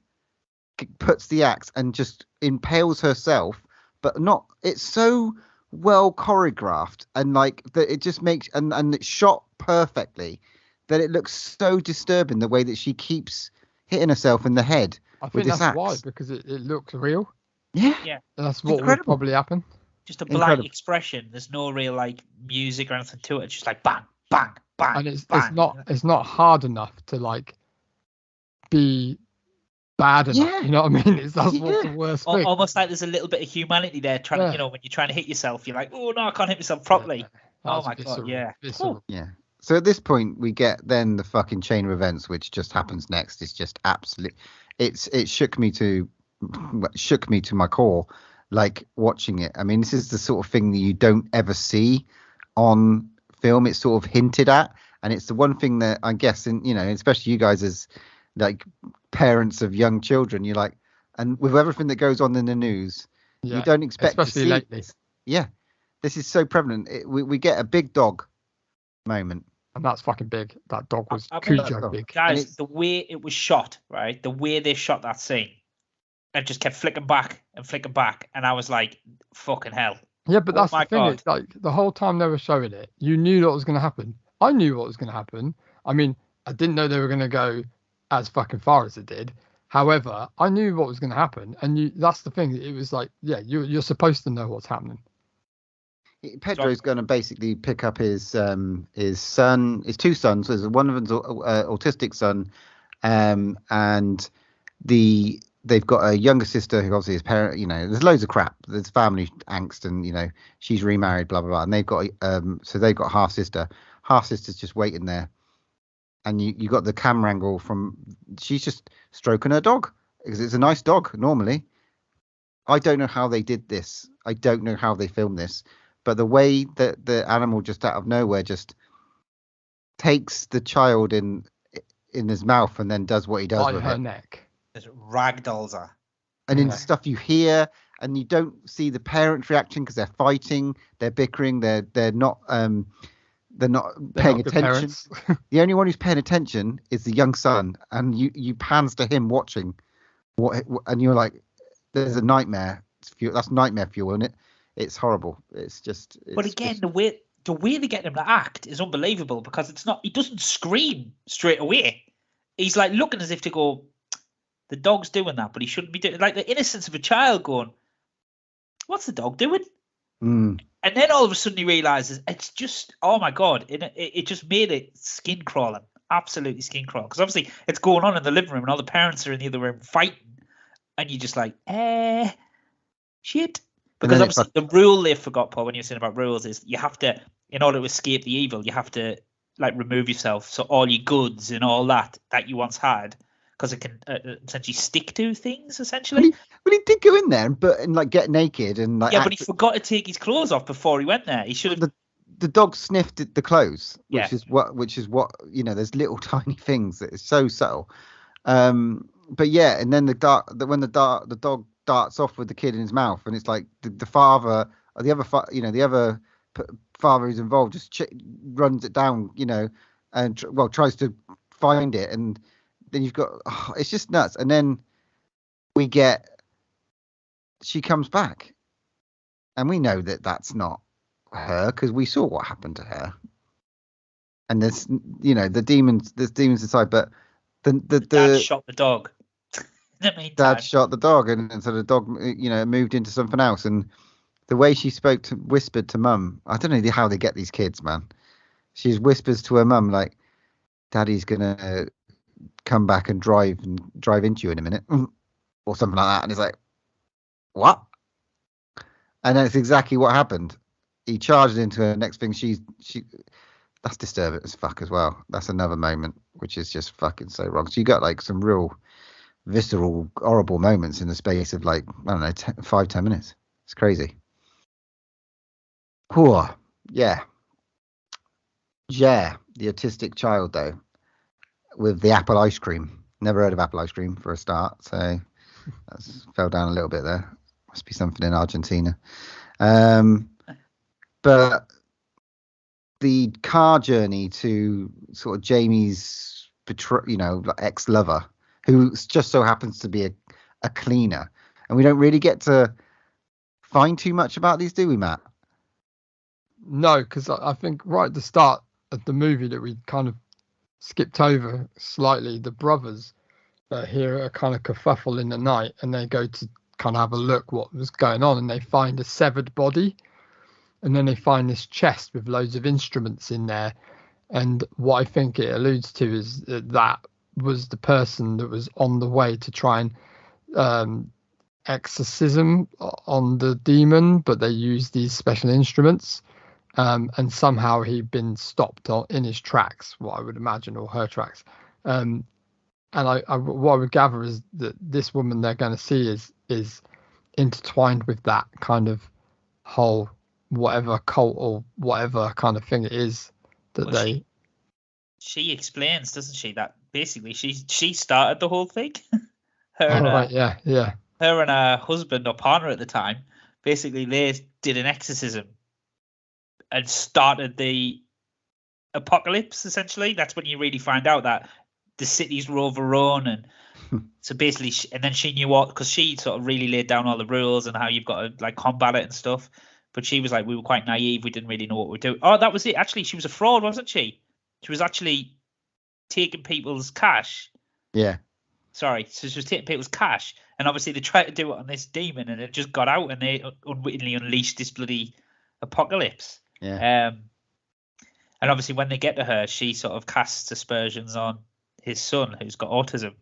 B: puts the axe and just impales herself. But not. It's so well choreographed and like that. It just makes and it's shot perfectly that it looks so disturbing the way that she keeps hitting herself in the head.
A: I
B: with
A: think
B: this
A: that's
B: axe.
A: why, because it looks real.
C: Yeah.
A: That's what would
B: Incredible.
A: probably happen.
C: Just a blank expression. There's no real like music or anything to it. It's just like bang, bang, bang.
A: And it's
C: bang.
A: it's not hard enough to like be bad enough.
B: Yeah.
A: You know what I mean? That's what's the worst thing.
C: Almost like there's a little bit of humanity there. Trying, you know, when you're trying to hit yourself, you're like, oh no, I can't hit myself properly. Oh my god, yeah.
A: Visceral.
B: Yeah. So at this point, we get then the fucking chain of events, which just happens next. It's just absolute. It shook me to my core, like watching it. I mean, this is the sort of thing that you don't ever see on film. It's sort of hinted at, and it's the one thing that I guess, especially you guys as like parents of young children, you're like, and with everything that goes on in the news, you don't expect
A: especially
B: to see
A: lately.
B: this. Yeah, this is so prevalent. We get a big dog moment.
A: And that's fucking big. That dog was
C: mean,
A: Cujo big.
C: Guys, the way it was shot, right? The way they shot that scene, it just kept flicking back, and I was like, "Fucking hell!"
A: Yeah, but that's the thing.
C: God.
A: It's like the whole time they were showing it, you knew what was going to happen. I knew what was going to happen. I mean, I didn't know they were going to go as fucking far as it did. However, I knew what was going to happen, and that's the thing. It was like, yeah, you're supposed to know what's happening.
B: Pedro's going to basically pick up his two sons. There's one of them's autistic son, and they've got a younger sister who obviously is parent. There's loads of crap. There's family angst, and she's remarried, blah blah blah. And they've got they've got half sister. Half sister's just waiting there, and you got the camera angle from she's just stroking her dog because it's a nice dog normally. I don't know how they did this. I don't know how they filmed this. But the way that the animal just out of nowhere just takes the child in his mouth and then does what he does
A: By
B: with
A: her
B: it.
A: neck.
C: There's ragdolls her.
B: And in stuff you hear, and you don't see the parents' reaction because they're fighting, they're bickering, they're not paying attention. The only one who's paying attention is the young son, and you pans to him watching and you're like, there's a nightmare. That's nightmare fuel, isn't it? It's horrible. But
C: again, the way they get him to act is unbelievable because he doesn't scream straight away. He's like looking as if to go, the dog's doing that, but he shouldn't be doing it. Like the innocence of a child going, what's the dog doing?
B: Mm.
C: And then all of a sudden he realizes it's just, oh my God, it just made it skin crawling, absolutely skin crawling. Because obviously it's going on in the living room and all the parents are in the other room fighting. And you're just like, shit. Because obviously the rule they forgot, Paul, when you were saying about rules, is you have to, in order to escape the evil, you have to like remove yourself. So all your goods and all that you once had, because it can essentially stick to things, essentially.
B: Well, he did go in there and like get naked and like.
C: Yeah, but he forgot to take his clothes off before he went there. He should have.
B: The dog sniffed the clothes, which
C: Yeah.
B: is what There's little tiny things that is so subtle. But yeah, and then when the dog darts off with the kid in his mouth, and it's like the father, or the other father who's involved just runs it down, and tries to find it, and then you've got it's just nuts. And then she comes back, and we know that that's not her because we saw what happened to her. And there's there's demons inside, but the
C: dad shot the dog.
B: Dad shot the dog, and so the dog moved into something else. And the way she whispered to mum, I don't know how they get these kids, man. She whispers to her mum like, Daddy's gonna come back and drive into you in a minute, or something like that. And it's like, what? And that's exactly what happened. He charged into her. Next thing she that's disturbing as fuck as well. That's another moment which is just fucking so wrong. So you got like some real visceral, horrible moments in the space of like, I don't know, 5-10 minutes. It's crazy. Whew. Yeah, the autistic child though, with the apple ice cream. Never heard of apple ice cream for a start, so that's fell down a little bit there. Must be something in Argentina. But the car journey to sort of Jamie's ex-lover, who just so happens to be a cleaner, and we don't really get to find too much about these, do we, Matt?
A: No, because I think right at the start of the movie that we kind of skipped over slightly, the brothers hear a kind of kerfuffle in the night, and they go to kind of have a look what was going on, and they find a severed body, and then they find this chest with loads of instruments in there. And what I think it alludes to is that was the person that was on the way to try and exorcism on the demon, but they used these special instruments, and somehow he'd been stopped in his tracks, what I would imagine, or her tracks. And what I would gather is that this woman they're going to see is intertwined with that kind of whole whatever cult or whatever kind of thing it is that
C: she explains, doesn't she, that basically she started the whole thing. Her and her husband or partner at the time, basically they did an exorcism and started the apocalypse. Essentially, that's when you really find out that the cities were overrun, and so basically, and then she knew what, because she sort of really laid down all the rules and how you've got to like combat it and stuff. But she was like, we were quite naive. We didn't really know what we were doing. Oh, that was it. Actually, she was a fraud, wasn't she? She was actually taking people's cash.
B: Yeah.
C: Sorry. So she was taking people's cash. And obviously they tried to do it on this demon, and it just got out, and they unwittingly unleashed this bloody apocalypse.
B: Yeah.
C: And obviously when they get to her, she sort of casts aspersions on his son, who's got autism,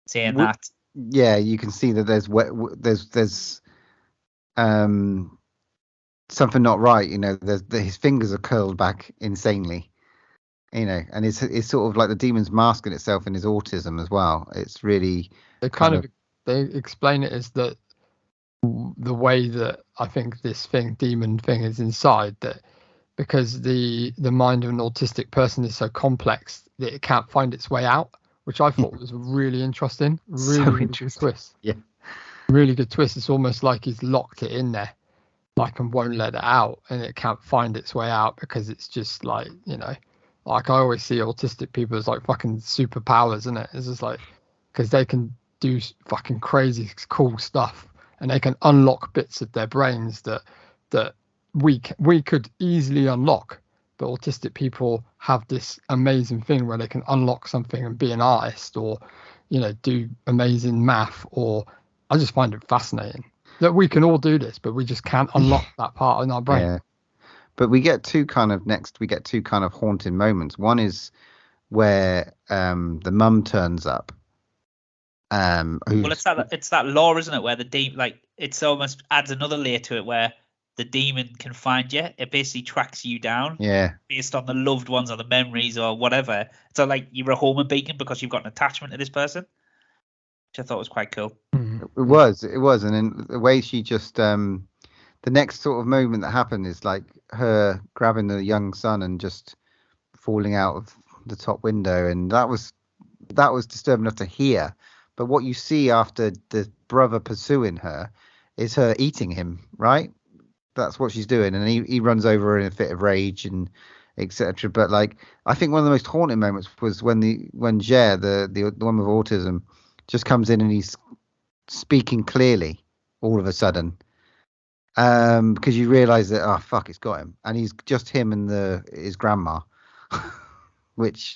C: saying that.
B: Yeah, you can see that there's something not right. His fingers are curled back insanely. And it's sort of like the demon's masking itself in his autism as well. It's really
A: they they explain it as that the way that I think this demon thing is inside, that because the mind of an autistic person is so complex that it can't find its way out, which I thought was really interesting. Really good twist.
B: Yeah. Really
A: good twist. It's almost like he's locked it in there, like, and won't let it out, and it can't find its way out because it's just like, like I always see autistic people as like fucking superpowers, isn't it? It's just like, because they can do fucking crazy cool stuff, and they can unlock bits of their brains that we could easily unlock, but autistic people have this amazing thing where they can unlock something and be an artist, or do amazing math, or I just find it fascinating that we can all do this, but we just can't unlock that part in our brain.
B: Yeah. But we get two kind of haunting moments. One is where the mum turns up.
C: Well, it's that law, isn't it? Where the demon, like, it's almost adds another layer to it, where the demon can find you. It basically tracks you down.
B: Yeah.
C: Based on the loved ones or the memories or whatever. So like you're a home beacon because you've got an attachment to this person, which I thought was quite cool.
B: It was, and then the way she just the next sort of moment that happened is like her grabbing the young son and just falling out of the top window, and that was disturbing enough to hear. But what you see after the brother pursuing her is her eating him, right? That's what she's doing, and he runs over her in a fit of rage and etc. But like, I think one of the most haunting moments was when Jer, the one with autism, just comes in and he's speaking clearly all of a sudden, because you realise that, oh fuck, it's got him, and he's just him and his grandma, which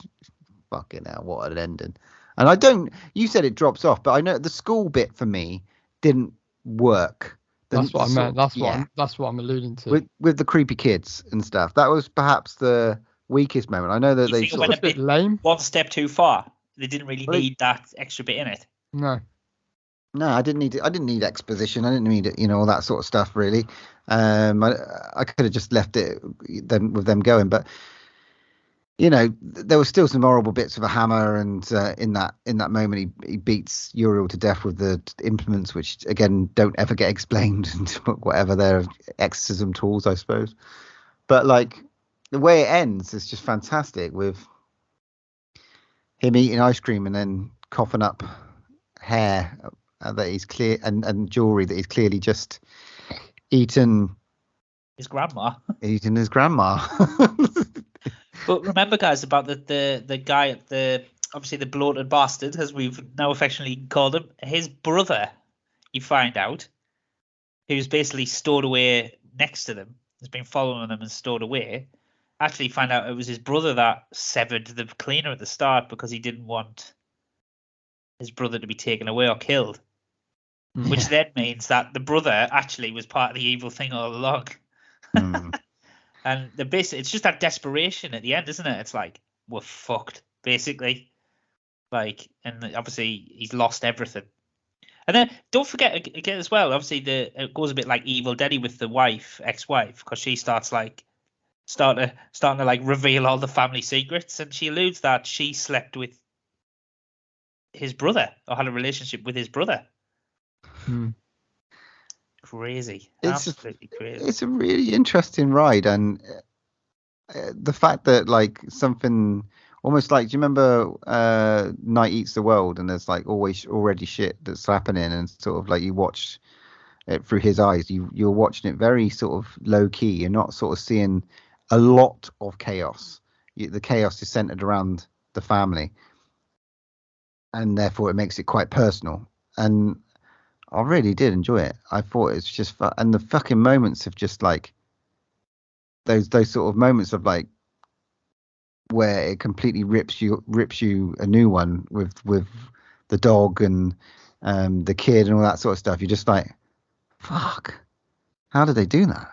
B: fucking hell, what an ending. And you said it drops off, but I know the school bit for me didn't work.
A: That's what I meant. That's what I'm alluding to.
B: With the creepy kids and stuff, that was perhaps the weakest moment. I know that they
C: went a bit
A: lame.
C: One step too far. They didn't really need that extra bit in it.
A: No,
B: I didn't need exposition. I didn't need all that sort of stuff really. I could have just left it with them going, but there were still some horrible bits of a hammer, and in that moment he beats Uriel to death with the implements, which again don't ever get explained, and whatever, they're exorcism tools, I suppose. But like the way it ends is just fantastic, with him eating ice cream and then coughing up hair that he's clear and jewelry that he's clearly just eaten
C: his grandma.
B: Eating his grandma.
C: But remember, guys, about the guy at obviously the bloated bastard, as we've now affectionately called him, his brother, you find out, who's basically stored away next to them, has been following them and stored away. Actually, find out it was his brother that severed the cleaner at the start because he didn't want his brother to be taken away or killed. Which then means that the brother actually was part of the evil thing all along. And it's just that desperation at the end, isn't it? It's like, we're fucked, basically. Like, and obviously he's lost everything. And then don't forget again as well, obviously it goes a bit like Evil Dead with the ex-wife, because she starts like starting to like reveal all the family secrets, and she alludes that she slept with his brother or had a relationship with his brother. Crazy. Absolutely crazy.
B: It's a really interesting ride, and the fact that like something almost like, do you remember Night Eats the World, and there's like always already shit that's happening, and sort of like you watch it through his eyes, you're watching it very sort of low key. You're not sort of seeing a lot of chaos. The chaos is centered around the family, and therefore it makes it quite personal. And I really did enjoy it. I thought it's just fun. And the fucking moments of just like those sort of moments of like where it completely rips you a new one with the dog and the kid and all that sort of stuff. You're just like, fuck, how did they do that?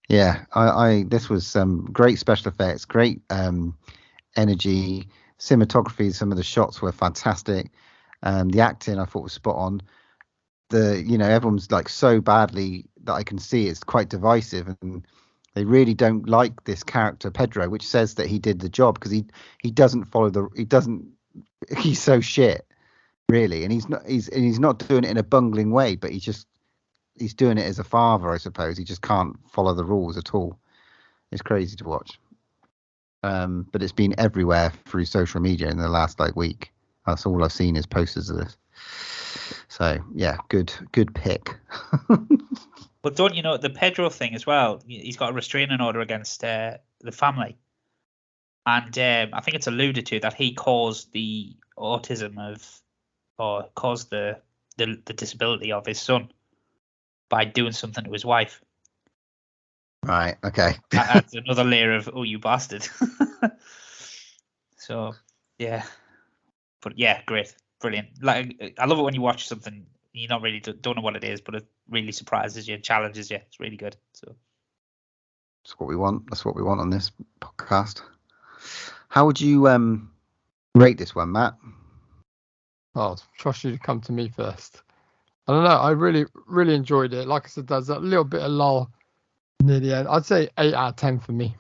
B: Yeah, I this was some great special effects, great energy, cinematography. Some of the shots were fantastic. The acting I thought was spot on. Everyone's like so badly that I can see it's quite divisive, and they really don't like this character Pedro, which says that he did the job, because he doesn't follow he's so shit, really, and he's not doing it in a bungling way, but he's doing it as a father, I suppose. He just can't follow the rules at all. It's crazy to watch. But it's been everywhere through social media in the last like week. That's all I've seen is posters of this. So yeah, good pick.
C: But don't you know the Pedro thing as well? He's got a restraining order against the family, and I think it's alluded to that he caused the autism or caused the disability of his son by doing something to his wife.
B: Right. Okay.
C: That's another layer of you bastard. So yeah, but yeah, great. Brilliant. Like, I love it when you watch something you not really don't know what it is, but it really surprises you and challenges you. It's really good. So
B: that's what we want. That's what we want on this podcast. How would you rate this one, Matt?
A: I'll trust you to come to me first. I don't know. I really, really enjoyed it. Like I said, there's a little bit of lull near the end. I'd say 8 out of 10 for me.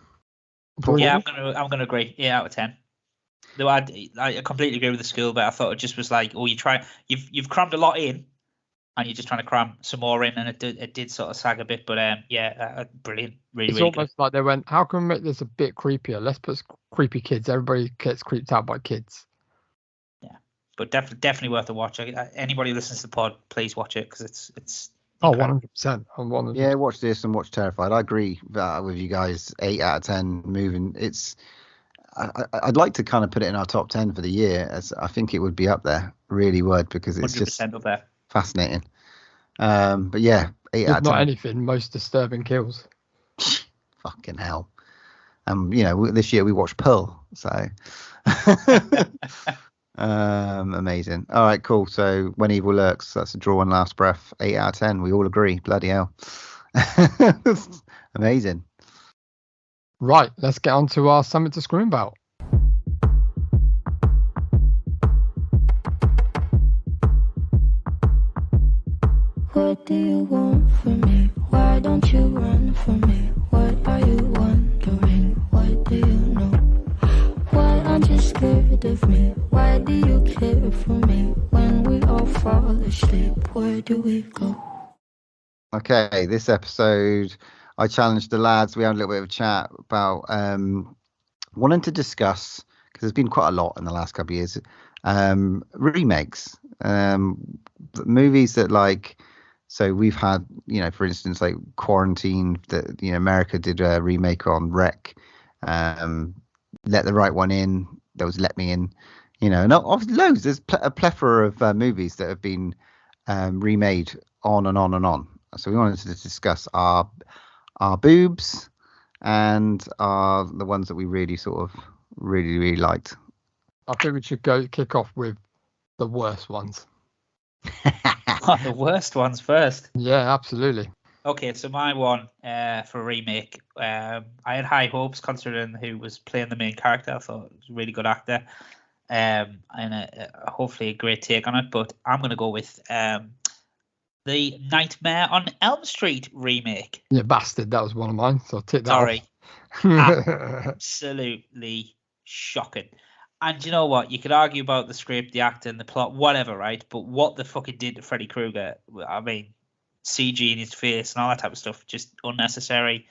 C: Yeah, I'm gonna agree. 8 out of 10. Though I completely agree with the school, but I thought it just was like, you've crammed a lot in, and you're just trying to cram some more in, and it did sort of sag a bit. But brilliant, really,
A: it's
C: really
A: almost
C: good.
A: like they went, how can we make this a bit creepier? Let's put creepy kids. Everybody gets creeped out by kids.
C: Yeah, but definitely worth a watch. Anybody who listens to the pod, please watch it, because it's.
A: Oh, 100%.
B: Yeah, watch this and watch Terrified. I agree with you guys. 8 out of 10 moving. I'd like to kind of put it in our top 10 for the year, as I think it would be up there. Really would, because it's just
C: up there.
B: Fascinating. But yeah, 8 out of 10.
A: Not anything, most disturbing kills.
B: Fucking hell. This year we watched Pearl, so amazing. All right, cool. So When Evil Lurks, that's a draw on last breath. 8 out of 10. We all agree. Bloody hell. Amazing.
A: Right, let's get on to our Something to Scream About.
D: What do you want from me? Why don't you run from me? What are you wondering? What do you know? Why aren't you scared of me? Why do you care for me? When we all fall asleep, where do we go?
B: Okay, this episode I challenged the lads. We had a little bit of a chat about wanting to discuss, because there's been quite a lot in the last couple of years, remakes, movies that like So we've had, for instance, like Quarantine, that America did a remake on Wreck. Let the Right One In. There was Let Me In. And obviously loads. There's a plethora of movies that have been remade on and on and on. So we wanted to discuss our boobs and the ones that we really really liked.
A: I think we should kick off with the worst ones.
C: The worst ones first.
A: Yeah, absolutely.
C: Okay, so my one for a remake, I had high hopes considering who was playing the main character. I thought he was a really good actor, and hopefully a great take on it. But I'm going to go with the Nightmare on Elm Street remake.
A: Yeah, bastard. That was one of mine. So I'll take that
C: Sorry.
A: off.
C: Absolutely shocking. And you know what? You could argue about the script, the acting, the plot, whatever, right? But what the fuck it did to Freddy Krueger, I mean, CG in his face and all that type of stuff, just unnecessary.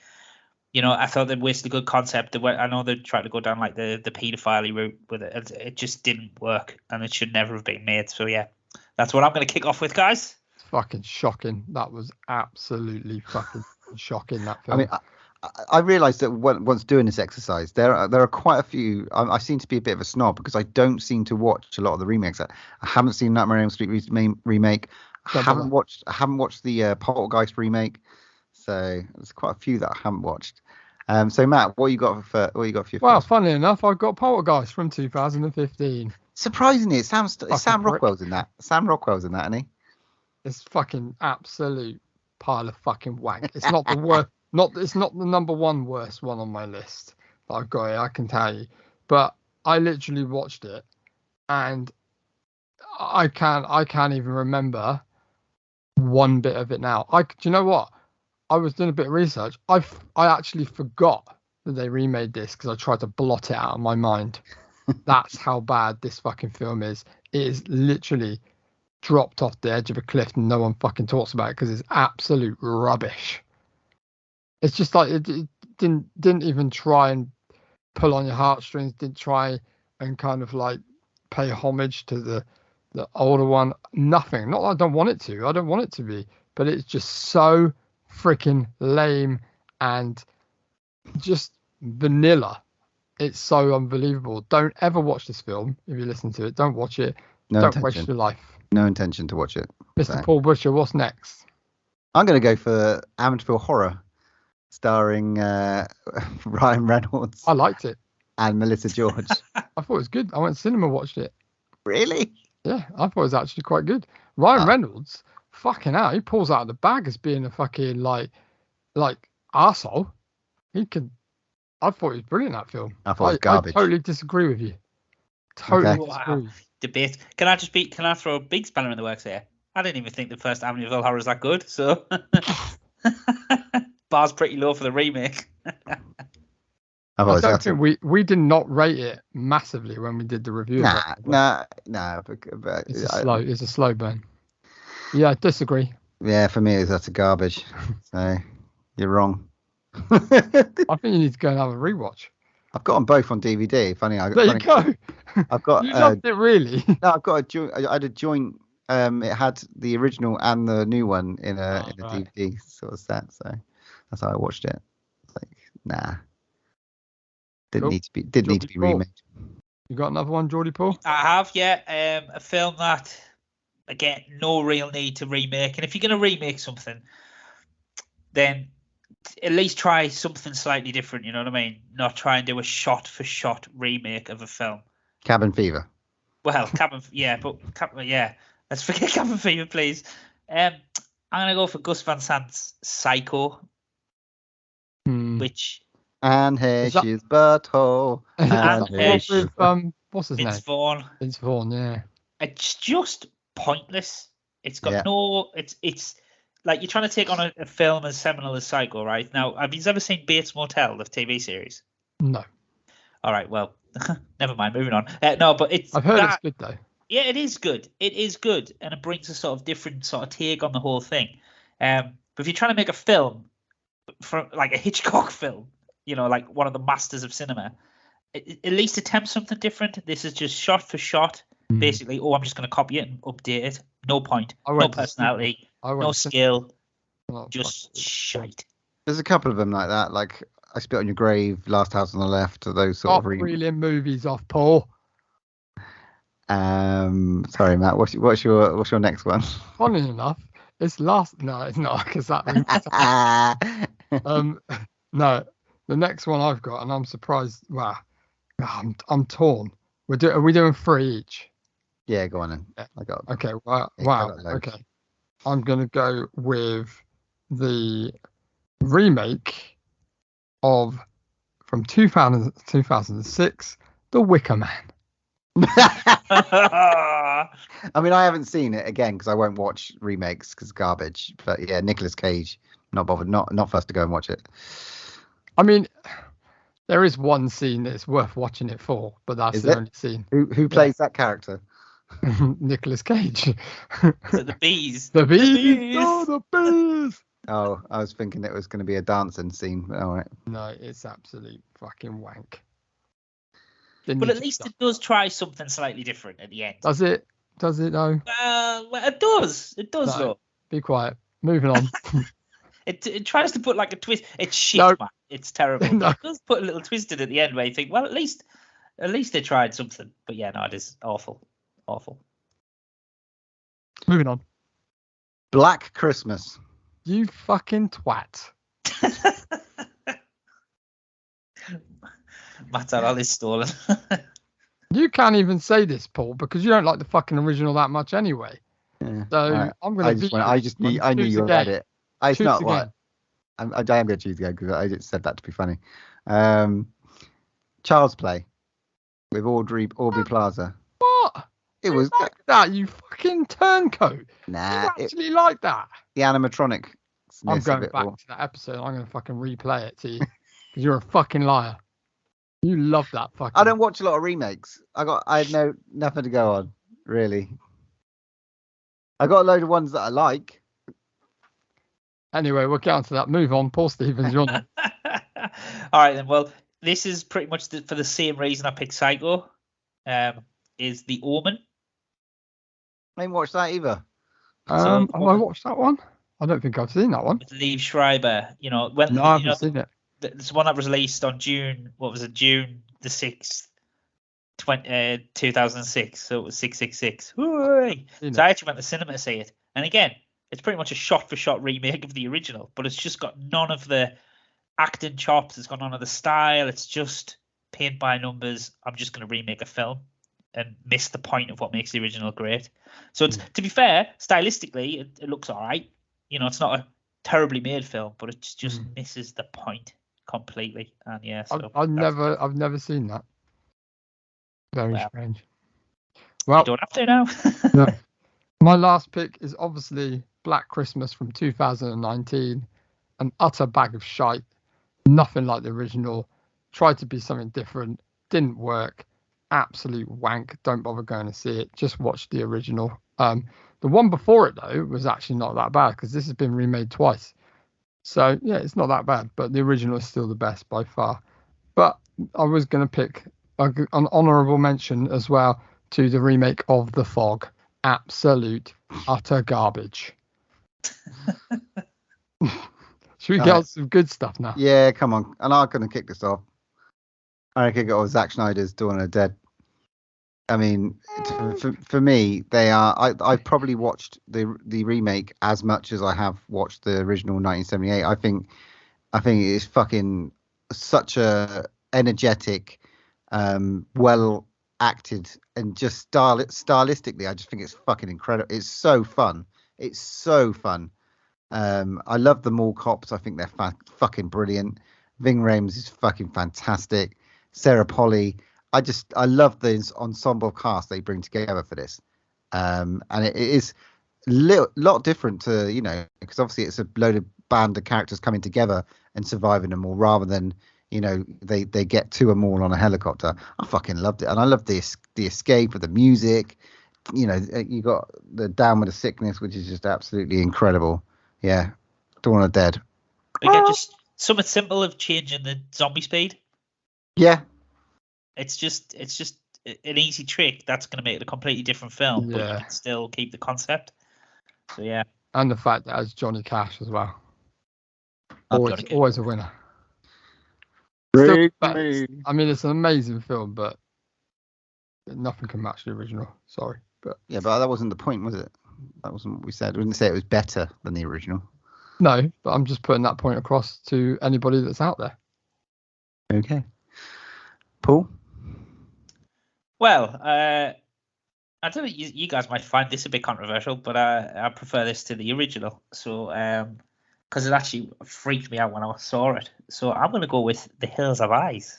C: I thought they wasted a good concept. I know they tried to go down like the paedophile route with it. It just didn't work, and it should never have been made. So yeah, that's what I'm going to kick off with, guys.
A: Fucking shocking. That was absolutely fucking shocking, that film.
B: I mean, I realised that once doing this exercise, there are quite a few. I seem to be a bit of a snob because I don't seem to watch a lot of the remakes. I haven't seen Nightmare on Elm Street remake. I haven't watched the Poltergeist remake. So there's quite a few that I haven't watched. So Matt, what you got for your?
A: Well, funnily enough, I've got Poltergeist from 2015.
B: Surprisingly, Sam Rockwell's in that. Sam Rockwell's in that, isn't he?
A: It's fucking absolute pile of fucking wank. It's not the worst. It's not the number one worst one on my list that I've got here, I can tell you. But I literally watched it, and I can't even remember one bit of it now. Do you know what? I was doing a bit of research. I actually forgot that they remade this because I tried to blot it out of my mind. That's how bad this fucking film is. It is literally dropped off the edge of a cliff and no one fucking talks about it because it's absolute rubbish. It's just like it didn't even try and pull on your heartstrings, didn't try and kind of like pay homage to the older one. Nothing. Not that I don't want it to. I don't want it to be, but it's just so freaking lame and just vanilla. It's so unbelievable. Don't ever watch this film if you listen to it. Don't watch it. Don't waste your life.
B: No intention to watch it.
A: Mr. Paul Butcher, what's next?
B: I'm going to go for Amityville Horror, starring Ryan Reynolds.
A: I liked it.
B: And Melissa George.
A: I thought it was good. I went to cinema, watched it.
B: Really?
A: Yeah, I thought it was actually quite good. Ryan Reynolds, fucking hell, he pulls out of the bag as being a fucking like arsehole. I thought it was brilliant, that film.
B: I thought it was garbage.
A: I totally disagree with you. Totally disagree.
C: Wow. Debate. Can I throw a big spanner in the works here? I didn't even think the first Amityville Horror was that good, so bar's pretty low for the remake.
A: I don't think we did not rate it massively when we did the review.
B: Nah. But
A: it's a slow burn. Yeah, I disagree.
B: Yeah, for me, that's a garbage. So you're wrong.
A: I think you need to go and have a rewatch.
B: I've got them both on DVD.
A: There you go.
B: I've got.
A: You loved it, really?
B: No, I've got I had a joint. It had the original and the new one in a DVD sort of set. So that's how I watched it. It's like, nah. Didn't need to be remade.
A: You got another one, Geordie Paul?
C: I have, yeah. A film that, again, no real need to remake. And if you're going to remake something, then at least try something slightly different. You know what I mean? Not try and do a shot-for-shot remake of a film.
B: Cabin Fever.
C: Well, yeah. Let's forget Cabin Fever, please. I'm going to go for Gus Van Sant's Psycho, which...
B: And hey, she's butthole.
A: And what's his name?
C: Vince Vaughn.
A: Vince Vaughn, yeah.
C: It's just pointless. It's got no... It's like you're trying to take on a film as seminal as Psycho, right? Now, have you ever seen Bates Motel, the TV series?
A: No.
C: All right, well, never mind. Moving on. No, but
A: I've heard it's good, though.
C: Yeah, it is good. It is good, and it brings a sort of different sort of take on the whole thing. But if you're trying to make a film, for like a Hitchcock film, you know, like one of the masters of cinema, at least attempt something different. This is just shot for shot, basically. Oh, I'm just going to copy it and update it. No point. No personality.
A: I went
C: No skill,
A: oh,
C: just
A: fuck.
C: shite.
B: There's a couple of them like that, like I Spit on Your Grave, Last House on the Left, or those sort
A: Stop
B: of.
A: reeling movies off, Paul.
B: Sorry, Matt. What's your next one?
A: Funny enough, it's last. No, it's not because that. No, the next one I've got, and I'm surprised. Wow, I'm torn. Are we doing 3 each?
B: Yeah, go on then.
A: Yeah.
B: I got.
A: Okay. Wow.
B: Yeah, I
A: Wow.
B: got loads.
A: Okay. I'm gonna go with the remake from 2006, The Wicker Man.
B: I mean, I haven't seen it again because I won't watch remakes because garbage. But yeah, Nicolas Cage, not bothered, not first to go and watch it.
A: I mean, there is one scene that's worth watching it for, but that's
B: Is
A: the
B: it?
A: only scene.
B: Who plays that character?
A: Nicolas Cage.
C: So the bees.
A: The bees.
C: bees.
A: Oh, the bees.
B: Oh, I was thinking it was going to be a dancing scene. But all right.
A: No, it's absolute fucking wank.
C: But at least it does try something slightly different at the end.
A: Does it? Does it though?
C: Well, it does. It does,
A: No.
C: though.
A: Be quiet. Moving on.
C: It tries to put like a twist. It's shit,
A: No.
C: man. It's terrible.
A: No.
C: It does put a little twist in at the end where you think, well, at least they tried something. But yeah, no, it is awful. Awful.
A: Moving on.
B: Black Christmas.
A: You fucking twat.
C: Matt all is stolen.
A: You can't even say this, Paul, because you don't like the fucking original that much anyway.
B: Yeah.
A: So
B: All right.
A: I'm gonna.
B: I knew you had it. It's
A: Choose
B: not
A: again.
B: what. I am going to choose again because I just said that to be funny. Child's Play with Aubrey Plaza.
A: What?
B: It was
A: like that, you fucking turncoat.
B: nah.
A: You actually like that?
B: The animatronic.
A: I'm going back to that episode. I'm going to fucking replay it to you because you're a fucking liar. You love that fucking.
B: I don't watch a lot of remakes. I had nothing to go on really. I got a load of ones that I like.
A: Anyway, we'll get on to that. Move on. Paul Stevens, you're not.
C: All right, then. Well, this is pretty much for the same reason I picked Psycho. Is The Omen.
B: I didn't watch that either.
A: Have I watched that one? I don't think I've seen that one.
C: With Liev Schreiber. You know, when
A: No, I haven't seen it.
C: This one that was released on June the 6th, 2006. So it was 666. Hooray! So I actually went to the cinema to see it. And again, it's pretty much a shot-for-shot remake of the original, but it's just got none of the acting chops. It's got none of the style. It's just paint by numbers. I'm just going to remake a film and miss the point of what makes the original great. So it's, to be fair, stylistically, it looks all right. You know, it's not a terribly made film, but it just misses the point completely. And yeah, so
A: I've never seen that. Very strange.
C: You
A: Well,
C: don't have to now.
A: no. My last pick is obviously Black Christmas from 2019. An utter bag of shite. Nothing like the original. Tried to be something different. Didn't work. Absolute wank. Don't bother going to see it. Just watch the original. The one before it though was actually not that bad because this has been remade twice. So yeah, it's not that bad. But the original is still the best by far. But I was going to pick an honourable mention as well to the remake of The Fog. Absolute utter garbage. Should we get on some good stuff now?
B: Yeah, come on. And I'm going to kick this off. I'm going to kick it off with Zack Snyder's Dawn of the Dead. I mean, for me, they are. I probably watched the remake as much as I have watched the original 1978. I think it's fucking such a energetic, well acted, and just stylistically, I just think it's fucking incredible. It's so fun. It's so fun. I love the mall cops. I think they're fucking brilliant. Ving Rhames is fucking fantastic. Sarah Polley. I love the ensemble cast they bring together for this. And it is a lot different to, you know, because obviously it's a load of band of characters coming together and surviving them all rather than, you know, they get to a mall on a helicopter. I fucking loved it. And I loved the escape of the music. You know, you got the Down with the Sickness, which is just absolutely incredible. Yeah. Dawn of the Dead.
C: Again, just something simple of changing the zombie speed.
B: Yeah.
C: It's just an easy trick that's going to make it a completely different film, but you
A: Yeah.
C: can still keep the concept. So yeah,
A: And the fact that it has Johnny Cash as well.
C: Not
A: Always,
C: Johnny Cash.
A: always a winner.
B: Bring
A: Still,
B: me.
A: I mean, it's an amazing film, but nothing can match the original. Sorry, but
B: Yeah, but that wasn't the point, was it? That wasn't what we said. We didn't say it was better than the original.
A: no. But I'm just putting that point across to anybody that's out there.
B: Okay. Paul?
C: Well, I don't know. You guys might find this a bit controversial, but I prefer this to the original. So, because it actually freaked me out when I saw it. So I'm going to go with The Hills Have Eyes,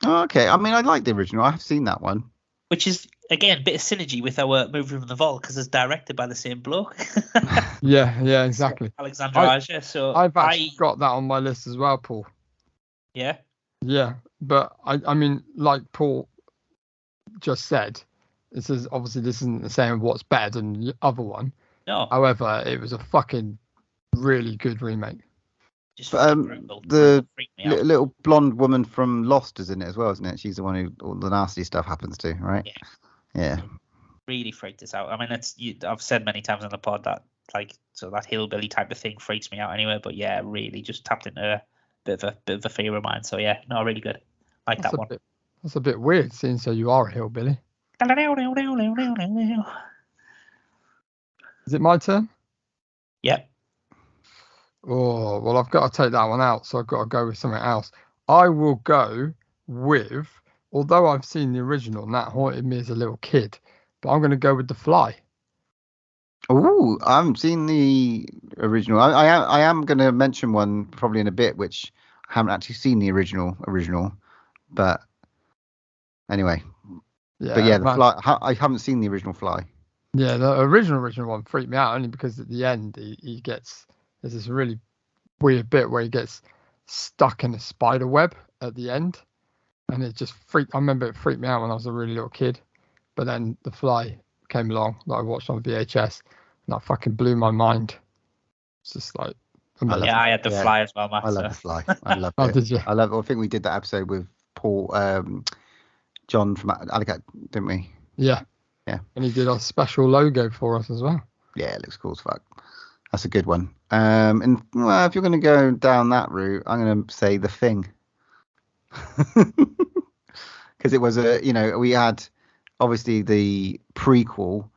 B: Oh, okay. I mean, I like the original. I have seen that one.
C: which is again a bit of synergy with our movie from the vault because it's directed by the same bloke,
A: Yeah, exactly.
C: Alexander Aja. So
A: I've actually got that on my list as well, Paul.
C: yeah.
A: Yeah, but I mean, like Paul just said, this is obviously this isn't the same what's better than the other one.
C: No,
A: However, it was a fucking really good remake.
C: just
B: But,
C: brutal.
B: the
C: Freaked me out.
B: little blonde woman from Lost is in it as well, isn't it? She's the one who all the nasty stuff happens to, right? Yeah.
C: Really freaked us out. I mean, I've said many times on the pod that that hillbilly type of thing freaks me out anyway. But yeah, really just tapped into a bit of a fear of mine. So yeah, no, really good. Like
A: That's
C: that one.
A: That's a bit weird, seeing so you are a hillbilly. Is it my turn?
C: Yep.
A: Oh, well, I've got to take that one out, so I've got to go with something else. I will go with, although I've seen the original and that haunted me as a little kid, but I'm going to go with The Fly.
B: Oh, I haven't seen the original. I am going to mention one probably in a bit, which I haven't actually seen the original. But anyway.
A: Yeah,
B: but yeah, The Fly. I haven't seen the original Fly.
A: Yeah, the original one freaked me out only because at the end there's this really weird bit where he gets stuck in a spider web at the end, and it just I remember it freaked me out when I was a really little kid. But then The Fly came along that I watched on VHS, and that fucking blew my mind. It's just like amazing.
C: I had The Fly as well, Matt.
B: I love The Fly. I love
A: Oh,
B: it.
A: did you?
B: I love it. I think we did that episode with Paul, John from Alicat, didn't we?
A: Yeah. And he did our special logo for us as well.
B: Yeah, it looks cool as fuck. That's a good one. And well, if you're going to go down that route, I'm going to say The Thing. Because it was we had obviously the prequel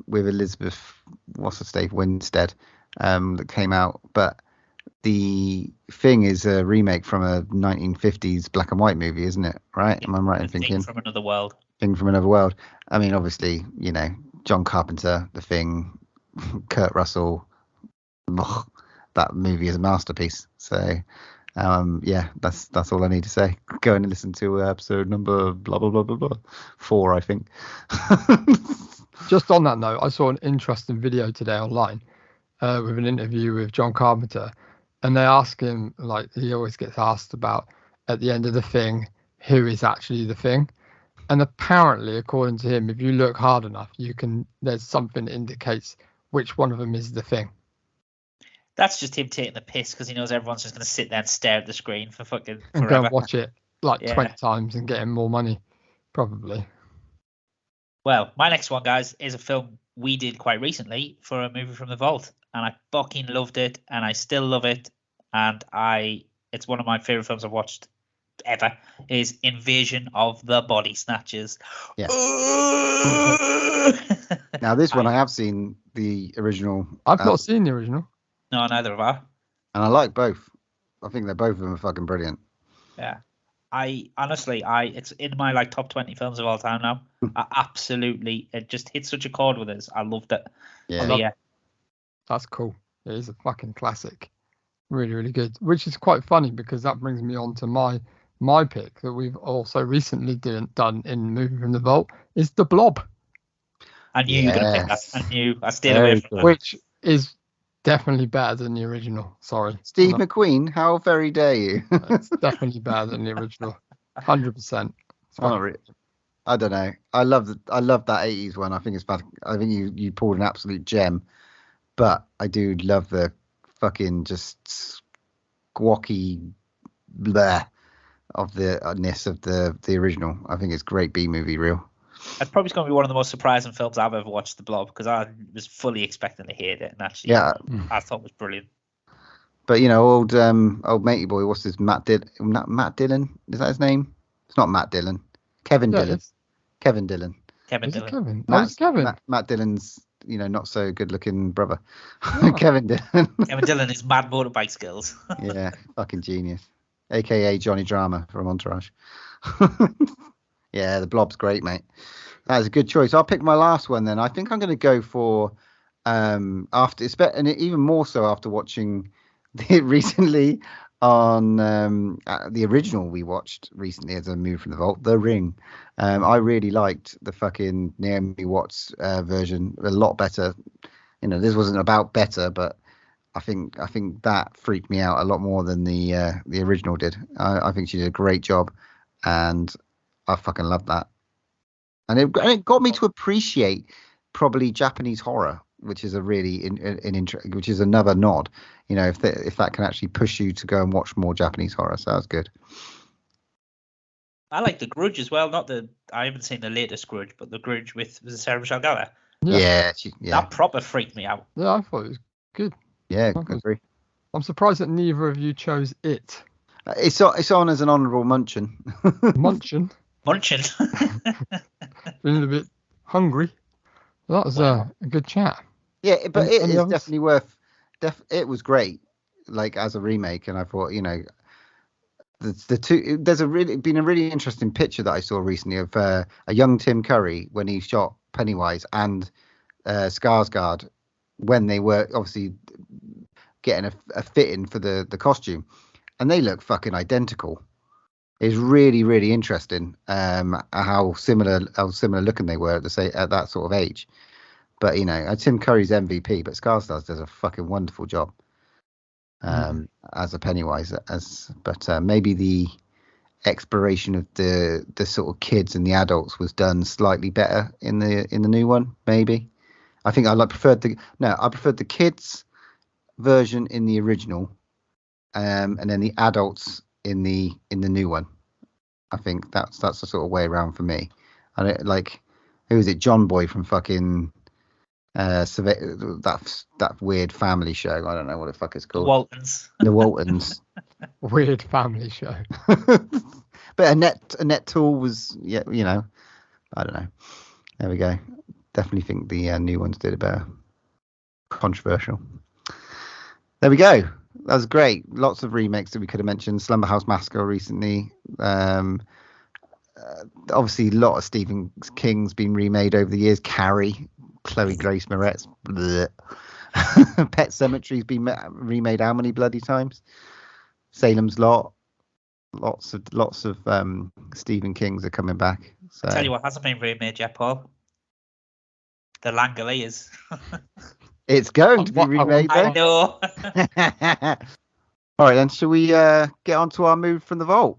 B: with Elizabeth, Winstead, that came out, but The Thing is a remake from a 1950s black and white movie, isn't it? Right? Am I right in thinking?
C: Thing from Another World.
B: Thing from Another World. I mean, obviously, John Carpenter, The Thing, Kurt Russell. That movie is a masterpiece. So, that's all I need to say. Go and listen to episode number blah blah blah blah blah 4, I think.
A: Just on that note, I saw an interesting video today online with an interview with John Carpenter, and they ask him, like he always gets asked about at the end of The Thing, who is actually the Thing. And apparently, according to him, if you look hard enough, there's something that indicates which one of them is the Thing.
C: That's just him taking the piss because he knows everyone's just going to sit there and stare at the screen for fucking forever.
A: And go and watch it like
C: Yeah.
A: 20 times and getting more money, probably.
C: Well, my next one, guys, is a film we did quite recently for a movie from the vault, and I fucking loved it, and I still love it, and it's one of my favorite films I've watched ever. Is Invasion of the Body Snatchers.
B: Yeah. Now this one I have seen the original.
A: I've not seen the original.
C: No, neither have I.
B: And I like both. I think they're both of them are fucking brilliant.
C: Yeah. I honestly, it's in my top 20 films of all time now. It just hit such a chord with us. I loved it.
B: Yeah.
A: That's cool. It is a fucking classic. Really, really good. Which is quite funny because that brings me on to my pick that we've also recently done in Movie from the Vault is The Blob.
C: I knew you were going to pick that. I stayed away from that.
A: Which is definitely better than the original. Sorry.
B: Steve McQueen, how very dare you?
A: It's definitely better than the original. 100%.
B: I don't know. I love that 80s one. I think it's bad. I think you pulled an absolute gem. But I do love the fucking just squawky bleh of the ness of the original. I think it's great B movie reel.
C: It's probably going to be one of the most surprising films I've ever watched, The Blob, because I was fully expecting to hate it, and actually, I thought it was brilliant.
B: But you know, old matey boy, what's his Matt Dillon? Is that his name? It's not Matt Dillon. Kevin Dillon. Kevin Dillon.
A: Is it Kevin? It's Kevin.
B: Matt Dillon's, not so good looking brother. Kevin Dillon.
C: Kevin Dillon is mad motorbike skills.
B: Yeah, fucking genius. AKA Johnny Drama from Entourage. Yeah, The Blob's great, mate. That is a good choice. I'll pick my last one then. I think I'm going to go for after, and even more so after watching recently on the original we watched recently as a move from the vault, The Ring. I really liked the fucking Naomi Watts version a lot better. This wasn't about better, but I think that freaked me out a lot more than the original did. I think she did a great job, and I fucking loved that. And it got me to appreciate probably Japanese horror, which is a really which is another nod. If that can actually push you to go and watch more Japanese horror, so that's good.
C: I like The Grudge as well. I haven't seen the latest Grudge, but The Grudge with Sarah Michelle Gellar.
B: Yeah.
C: That proper freaked me out.
A: Yeah, I thought it was good.
B: Yeah, I agree.
A: I'm surprised that neither of you chose it.
B: It's on as an honourable mention.
A: Munching. Feeling a bit hungry. Well, that was a good chat.
B: Yeah, but it is definitely worth. It was great, like as a remake, and I thought, the two. There's been a really interesting picture that I saw recently of a young Tim Curry when he shot Pennywise and Skarsgård when they were obviously getting a fit in for the costume, and they look fucking identical. It's really, really interesting how similar looking they were at that sort of age. But Tim Curry's MVP, but Skarsgård does a fucking wonderful job as a Pennywise. But maybe the exploration of the sort of kids and the adults was done slightly better in the new one. Maybe I think I preferred the kids version in the original, and then the adults in the new one. I think that's the sort of way around for me. And who is it? John Boy from fucking that weird family show. I don't know what the fuck it's called. The Waltons.
A: Weird family show.
B: But Annette Toole was, I don't know. There we go. Definitely think the new ones did it better. Controversial. There we go. That was great. Lots of remakes that we could have mentioned. Slumber House Massacre recently. Obviously, a lot of Stephen King's been remade over the years. Carrie, Chloe Grace Moretz. Pet Sematry's been remade how many bloody times? Salem's Lot. Lots of Stephen King's are coming back. So.
C: I'll tell you what hasn't been remade yet, Paul. The Langoliers.
B: It's going to be remade, though.
C: I know.
B: All right, then. Shall we get on to our move from the vault?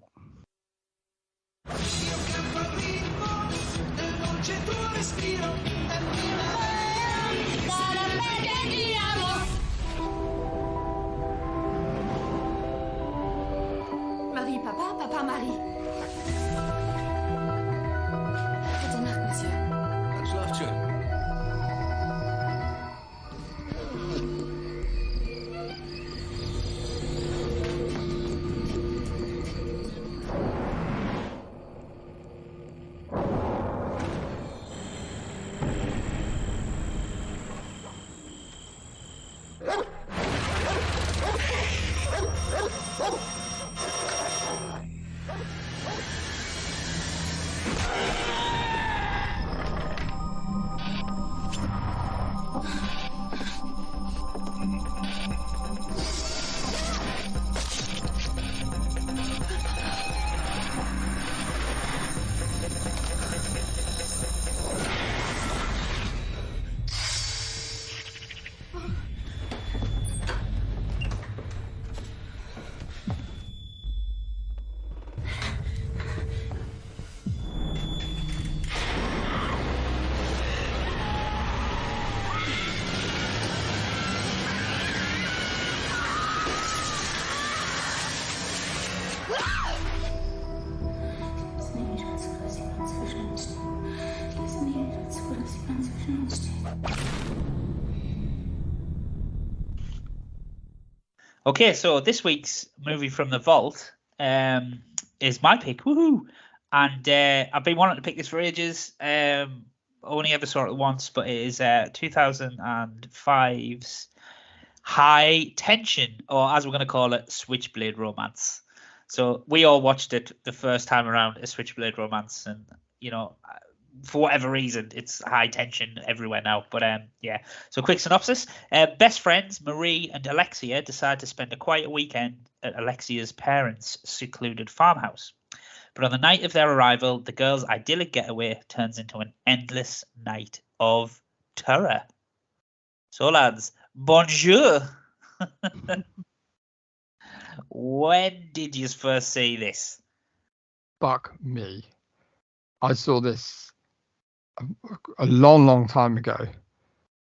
E: Marie, Papa, Marie. Gute Nacht, Monsieur.
F: Dann schlaft schön.
C: Okay, so this week's movie from the vault is my pick. Woohoo! And I've been wanting to pick this for ages. Only ever saw it once, but it is 2005's High Tension, or as we're going to call it, Switchblade Romance. So we all watched it the first time around, a Switchblade Romance, and for whatever reason, it's high tension everywhere now. But yeah. So quick synopsis: best friends Marie and Alexia decide to spend a quiet weekend at Alexia's parents' secluded farmhouse. But on the night of their arrival, the girls' idyllic getaway turns into an endless night of terror. So lads, bonjour. When did you first see this?
A: Fuck me. I saw this a long time ago.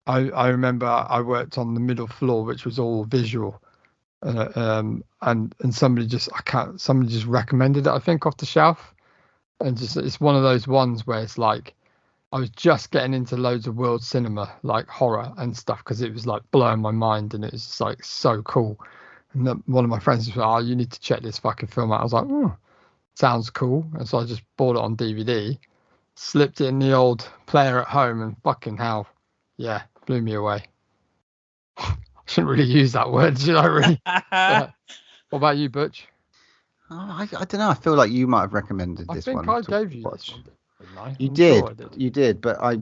A: I remember I worked on the middle floor, which was all visual, and somebody just recommended it, I think, off the shelf, and just it's one of those ones where it's like I was just getting into loads of world cinema, like horror and stuff, because it was like blowing my mind, and it was just like so cool. And one of my friends was like, "Oh, you need to check this fucking film out." I was like, "Oh, sounds cool," and so I just bought it on DVD. Slipped it in the old player at home, and fucking hell, yeah, blew me away. I shouldn't really use that word, should I? Really? Yeah. What about you, Butch?
B: I don't know. I feel like you might have recommended this one.
A: I think I gave you
B: watch.
A: this one. Didn't I?
B: You
A: I'm
B: did.
A: sure I did.
B: You did, but I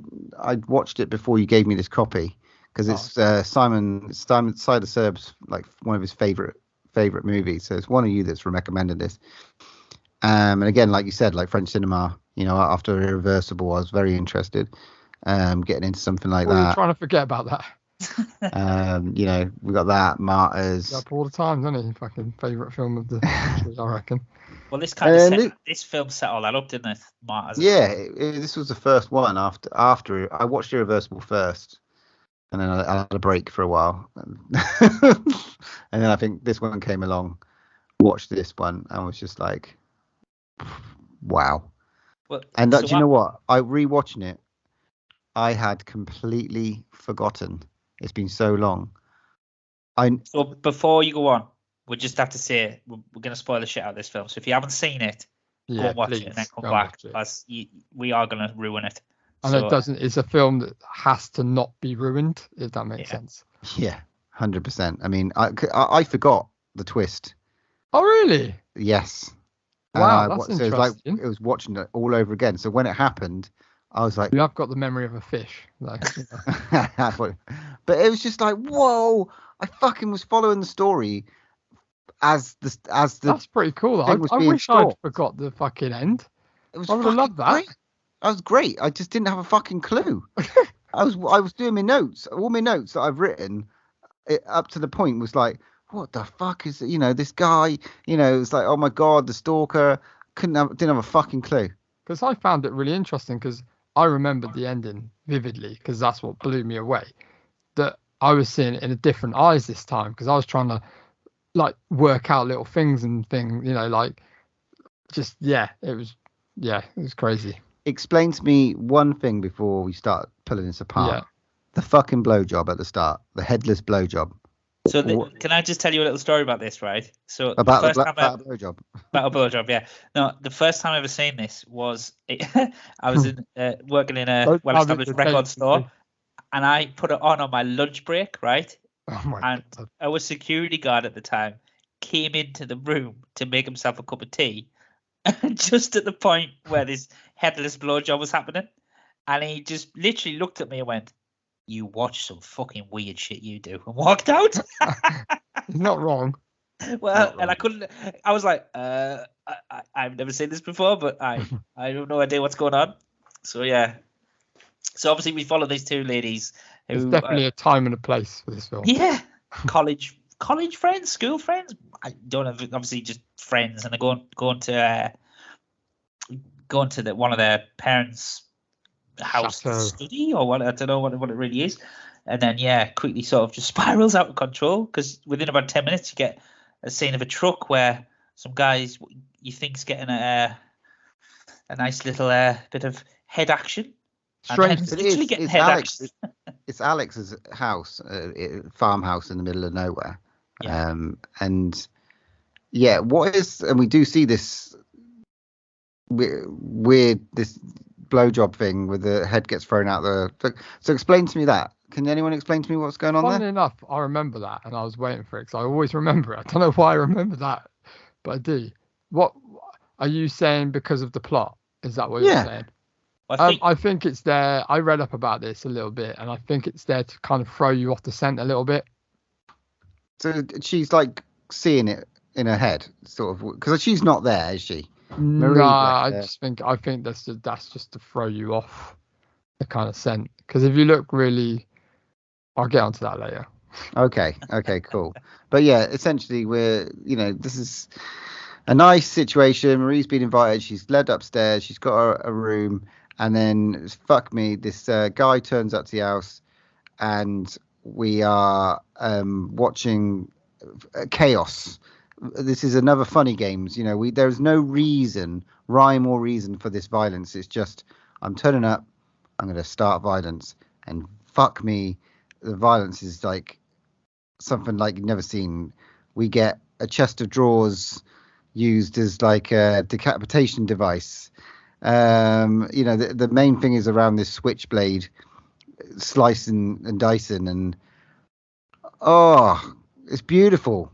B: watched it before you gave me this copy because it's Simon Side of Serb's like one of his favorite movies. So it's one of you that's recommended this. And again, like you said, like French cinema. After Irreversible, I was very interested. Getting into something like that.
A: You're trying to forget about that.
B: We got that Martyrs.
A: Up all the time, doesn't he? Fucking favourite film of the century, I reckon.
C: Well, this kind of this film set all that up, didn't it? Martyrs.
B: Yeah, this was the first one after I watched Irreversible first, and then I had a break for a while, and then I think this one came along. Watched this one and was just like, wow. Well, and do you know what? I rewatching it, I had completely forgotten. It's been so long.
C: So before you go on, we just have to say we're going to spoil the shit out of this film. So if you haven't seen it, go and watch it and then come back, because we are going to ruin it.
A: And it doesn't. It's a film that has to not be ruined, if that makes sense.
B: Yeah, 100%. I mean, I forgot the twist.
A: Oh, really?
B: Yes.
A: Wow, that's interesting.
B: So it was watching it all over again. So when it happened, I was like,
A: you have got the memory of a fish. Like,
B: but it was just like, whoa! I fucking was following the story as the.
A: That's pretty cool. I wish I'd forgot the fucking end. I would have loved that.
B: Great. That was great. I just didn't have a fucking clue. I was doing my notes. All my notes that I've written, up to the point was like, what the fuck is this guy? It's like, oh my god, the stalker. Didn't have a fucking clue.
A: Because I found it really interesting, because I remembered the ending vividly, because that's what blew me away. That I was seeing it in a different eyes this time, because I was trying to like work out little things and things, it was crazy.
B: Explain to me one thing before we start pulling this apart. Yeah. The fucking blowjob at the start, the headless blowjob.
C: So can I just tell you a little story about this, right? So
B: about the blowjob.
C: About a blowjob, yeah. No, the first time I ever seen this was I was working in a well-established record store, and I put it on my lunch break, right?
A: Oh my
C: God. Our security guard at the time came into the room to make himself a cup of tea, just at the point where this headless blowjob was happening, and he just literally looked at me and went, "You watch some fucking weird shit, you do," and walked out.
A: He's not wrong.
C: Well, and I couldn't. I was like, I've never seen this before, but I have no idea what's going on. So yeah. So obviously we follow these two ladies.
A: There's definitely a time and a place for this film.
C: Yeah, college friends, school friends. I don't know, obviously just friends, and they're going to one of their parents' house to study, or what, I don't know what it really is. And then quickly sort of just spirals out of control, because within about 10 minutes you get a scene of a truck where some guys you think's getting a nice little bit of head action.
A: Strange.
B: It's Alex's house, farmhouse in the middle of nowhere,
C: Yeah.
B: And yeah, and we do see this weird this blowjob thing where the head gets thrown out so explain to me that. Can anyone explain to me what's going on
A: Funnily
B: there?
A: enough, I remember that, and I was waiting for it because I always remember it. I don't know why I remember that, but I do. What are you saying because of the plot? Is that what you're
B: Yeah.
A: saying?
C: I think
A: I think it's there. I read up about this a little bit, and I think it's there to kind of throw you off the scent a little bit.
B: So she's like seeing it in her head, sort of, because she's not there, is she? Marie,
A: Nah,
B: bless her.
A: I think that's just to throw you off the kind of scent. Because if you look really, I'll get onto that later.
B: Okay, cool. But yeah, essentially this is a nice situation. Marie's been invited. She's led upstairs. She's got a room, and then fuck me, this guy turns up to the house, and we are watching chaos. This is another funny games. There's no rhyme or reason for this violence. It's just I'm turning up. I'm going to start violence, and fuck me, the violence is like something like you've never seen. We get a chest of drawers used as like a decapitation device. The main thing is around this switchblade slicing and dicing, and it's beautiful.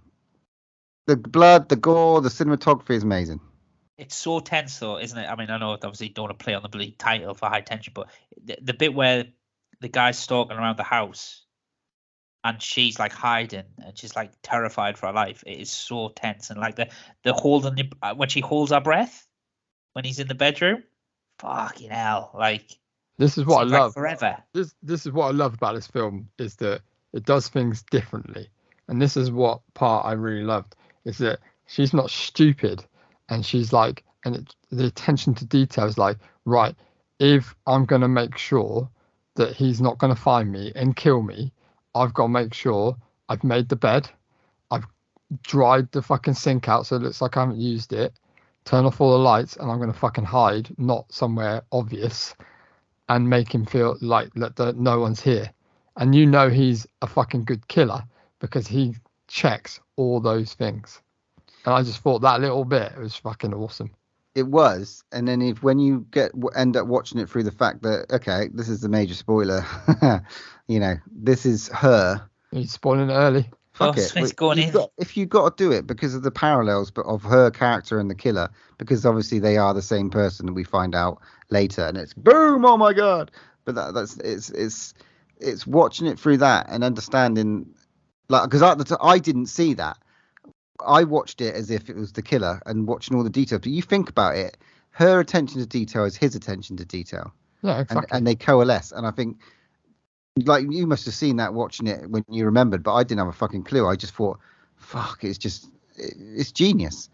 B: The blood, the gore, the cinematography is amazing.
C: it's so tense though, isn't it? I mean, I know obviously you don't want to play on the bloody title for high tension, but the bit where the guy's stalking around the house and she's like hiding and she's like terrified for her life, it is so tense. And like the holding when she holds her breath when he's in the bedroom, fucking hell, like
A: This is what I
C: seems like
A: love.
C: forever.
A: This is what I love about this film is that it does things differently, and this is what part I really loved is that she's not stupid, and she's like, the attention to detail is like, right, if I'm gonna make sure that he's not gonna find me and kill me, I've got to make sure I've made the bed, I've dried the fucking sink out so it looks like I haven't used it, turn off all the lights, and I'm gonna fucking hide, not somewhere obvious, and make him feel like no one's here. And he's a fucking good killer because he checks all those things. And I just thought that little bit was fucking awesome.
B: It was, and then when you end up watching it through the fact that this is the major spoiler, this is her.
A: He's spoiling it early.
B: Fuck
C: Oh,
B: it.
C: Smith's going in.
B: If you got to do it because of the parallels, but of her character and the killer, because obviously they are the same person, and we find out later, and it's boom, oh my god. But it's watching it through that and understanding, like, because I didn't see that. I watched it as if it was the killer and watching all the details. But you think about it, her attention to detail is his attention to detail.
A: Yeah, exactly.
B: And they coalesce. And I think, like, you must have seen that watching it when you remembered, but I didn't have a fucking clue. I just thought, fuck, it's genius.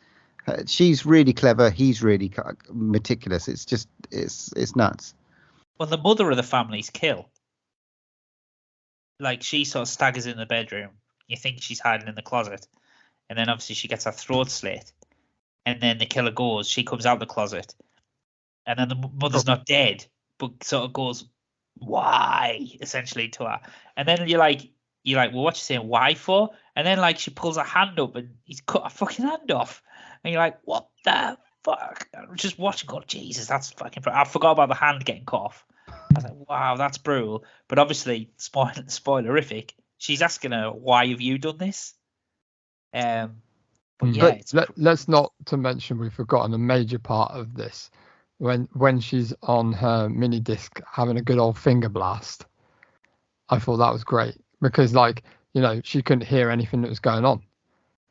B: She's really clever. He's really meticulous. It's just, it's nuts.
C: Well, the mother of the family's killed. Like, she sort of staggers in the bedroom. You think she's hiding in the closet. And then obviously she gets her throat slit. And then the killer goes. She comes out the closet. And then the mother's not dead, but sort of goes, why? Essentially to her. And then you're like, well, what you saying? Why for? And then like she pulls her hand up and he's cut her fucking hand off. And you're like, what the fuck? I'm just watching, going, Jesus, that's fucking. I forgot about the hand getting cut off. I was like, wow, that's brutal. But obviously, spoilerific. She's asking her, why have you done this? But yeah,
A: let's not to mention we've forgotten a major part of this when she's on her mini disc having a good old finger blast. I thought that was great because, like, she couldn't hear anything that was going on.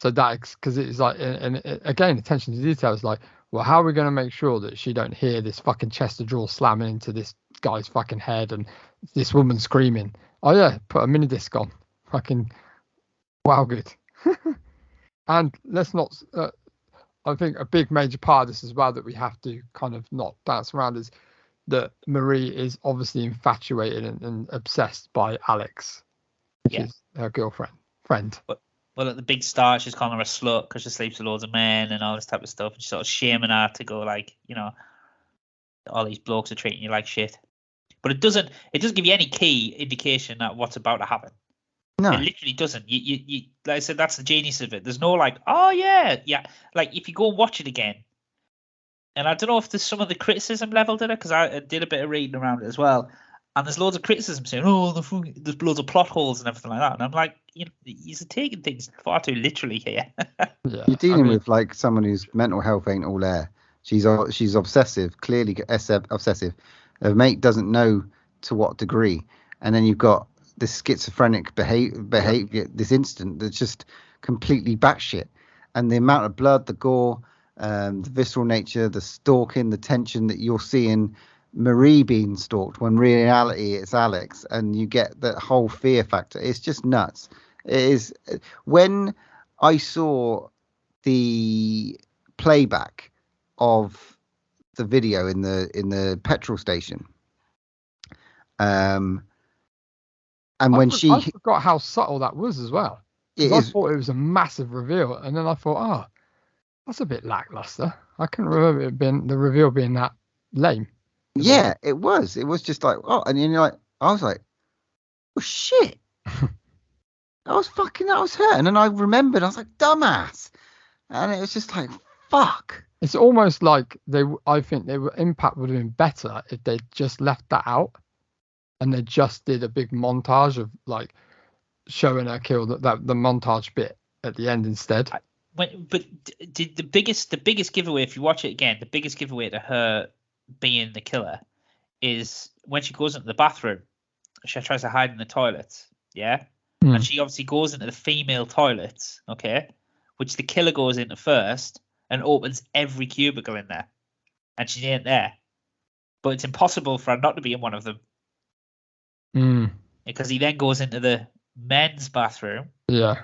A: So that's because it's like, and again, attention to detail is like, well, how are we going to make sure that she don't hear this fucking chest of drawers slamming into this guy's fucking head and this woman screaming? Oh yeah, put a mini disc on. Fucking wow, good. And let's not. I think a big major part of this as well that we have to kind of not bounce around is that Marie is obviously infatuated and obsessed by Alex, which is her friend.
C: Well, at the big start, she's calling her a slut because she sleeps with loads of men and all this type of stuff. And she's sort of shaming her to go like, all these blokes are treating you like shit. But it doesn't give you any key indication that what's about to happen.
B: No.
C: It literally doesn't. You like I said, that's the genius of it. There's no like, oh yeah. Like if you go and watch it again, and I don't know if there's some of the criticism leveled at it, because I did a bit of reading around it as well, and there's loads of criticism saying, oh, there's loads of plot holes and everything like that, and I'm like, you're taking things far too literally here.
A: Yeah,
B: You're dealing with like someone whose mental health ain't all there. She's obsessive, clearly obsessive. Her mate doesn't know to what degree, and then you've got this schizophrenic behavior, this incident that's just completely batshit, and the amount of blood, the gore, the visceral nature, the stalking, the tension that you're seeing Marie being stalked when in reality it's Alex, and you get that whole fear factor. It's just nuts. It is. When I saw the playback of the video in the petrol station, and when
A: I forgot how subtle that was as well.
B: It
A: I
B: is,
A: thought it was a massive reveal, and then I thought, oh, that's a bit lackluster. I couldn't remember it being the reveal being that lame.
B: yeah, it was. It was just like, oh, and you're like, I was like, oh shit, that was her. And then I remembered, I was like, dumbass, and it was just like, fuck.
A: It's almost like I think impact would have been better if they just left that out, and they just did a big montage of like showing her kill the montage bit at the end instead.
C: But the biggest giveaway, if you watch it again, the biggest giveaway to her being the killer is when she goes into the bathroom. She tries to hide in the toilets, yeah, and she obviously goes into the female toilets, okay, which the killer goes into first and opens every cubicle in there, and she ain't there. But it's impossible for her not to be in one of them, because he then goes into the men's bathroom.
A: Yeah,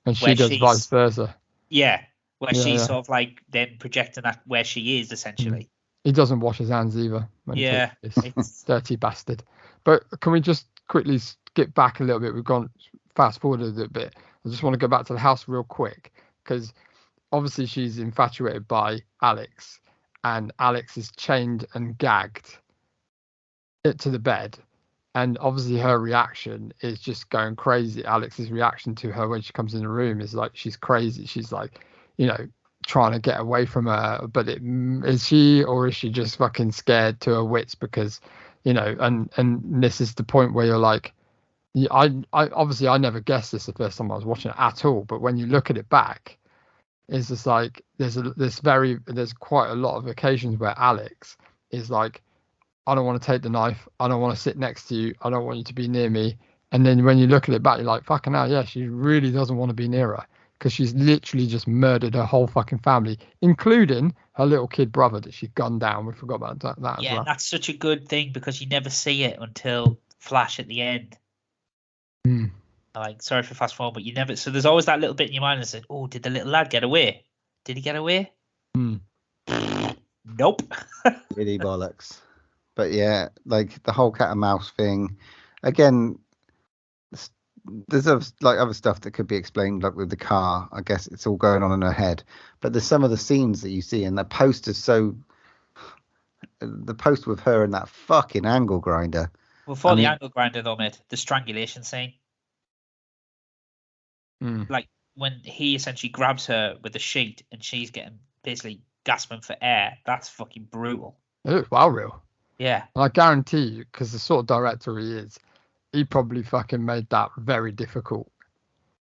A: and she does vice versa.
C: Yeah, where she's sort of like then projecting that where she is essentially.
A: He doesn't wash his hands either.
C: Yeah,
A: it's dirty bastard. But can we just quickly skip back a little bit? We've gone fast forwarded a bit. I just want to go back to the house real quick, because obviously she's infatuated by Alex, and Alex is chained and gagged to the bed. And obviously her reaction is just going crazy. Alex's reaction to her when she comes in the room is like she's crazy. She's like, trying to get away from her. But is she just fucking scared to her wits? Because, and this is the point where you're like, I obviously I never guessed this the first time I was watching it at all. But when you look at it back, it's just like there's quite a lot of occasions where Alex is like, I don't want to take the knife. I don't want to sit next to you. I don't want you to be near me. And then when you look at it back, you're like, fucking hell, yeah, she really doesn't want to be near her, because she's literally just murdered her whole fucking family, including her little kid brother that she gunned down. We forgot about that as well.
C: That's such a good thing, because you never see it until Flash at the end. Like, sorry for fast forward, but you never. So there's always that little bit in your mind that says, oh, did the little lad get away? Did he get away? Nope.
B: Really bollocks. But yeah, like the whole cat and mouse thing. Again, there's other stuff that could be explained, like with the car. I guess it's all going on in her head. But there's some of the scenes that you see, and the post is the post with her and that fucking angle grinder.
C: Before the angle grinder, though, mate, the strangulation scene. Like when he essentially grabs her with the sheet and she's getting basically gasping for air. That's fucking brutal.
A: It looks well real.
C: Yeah.
A: And I guarantee you, because the sort of director he is, he probably fucking made that very difficult,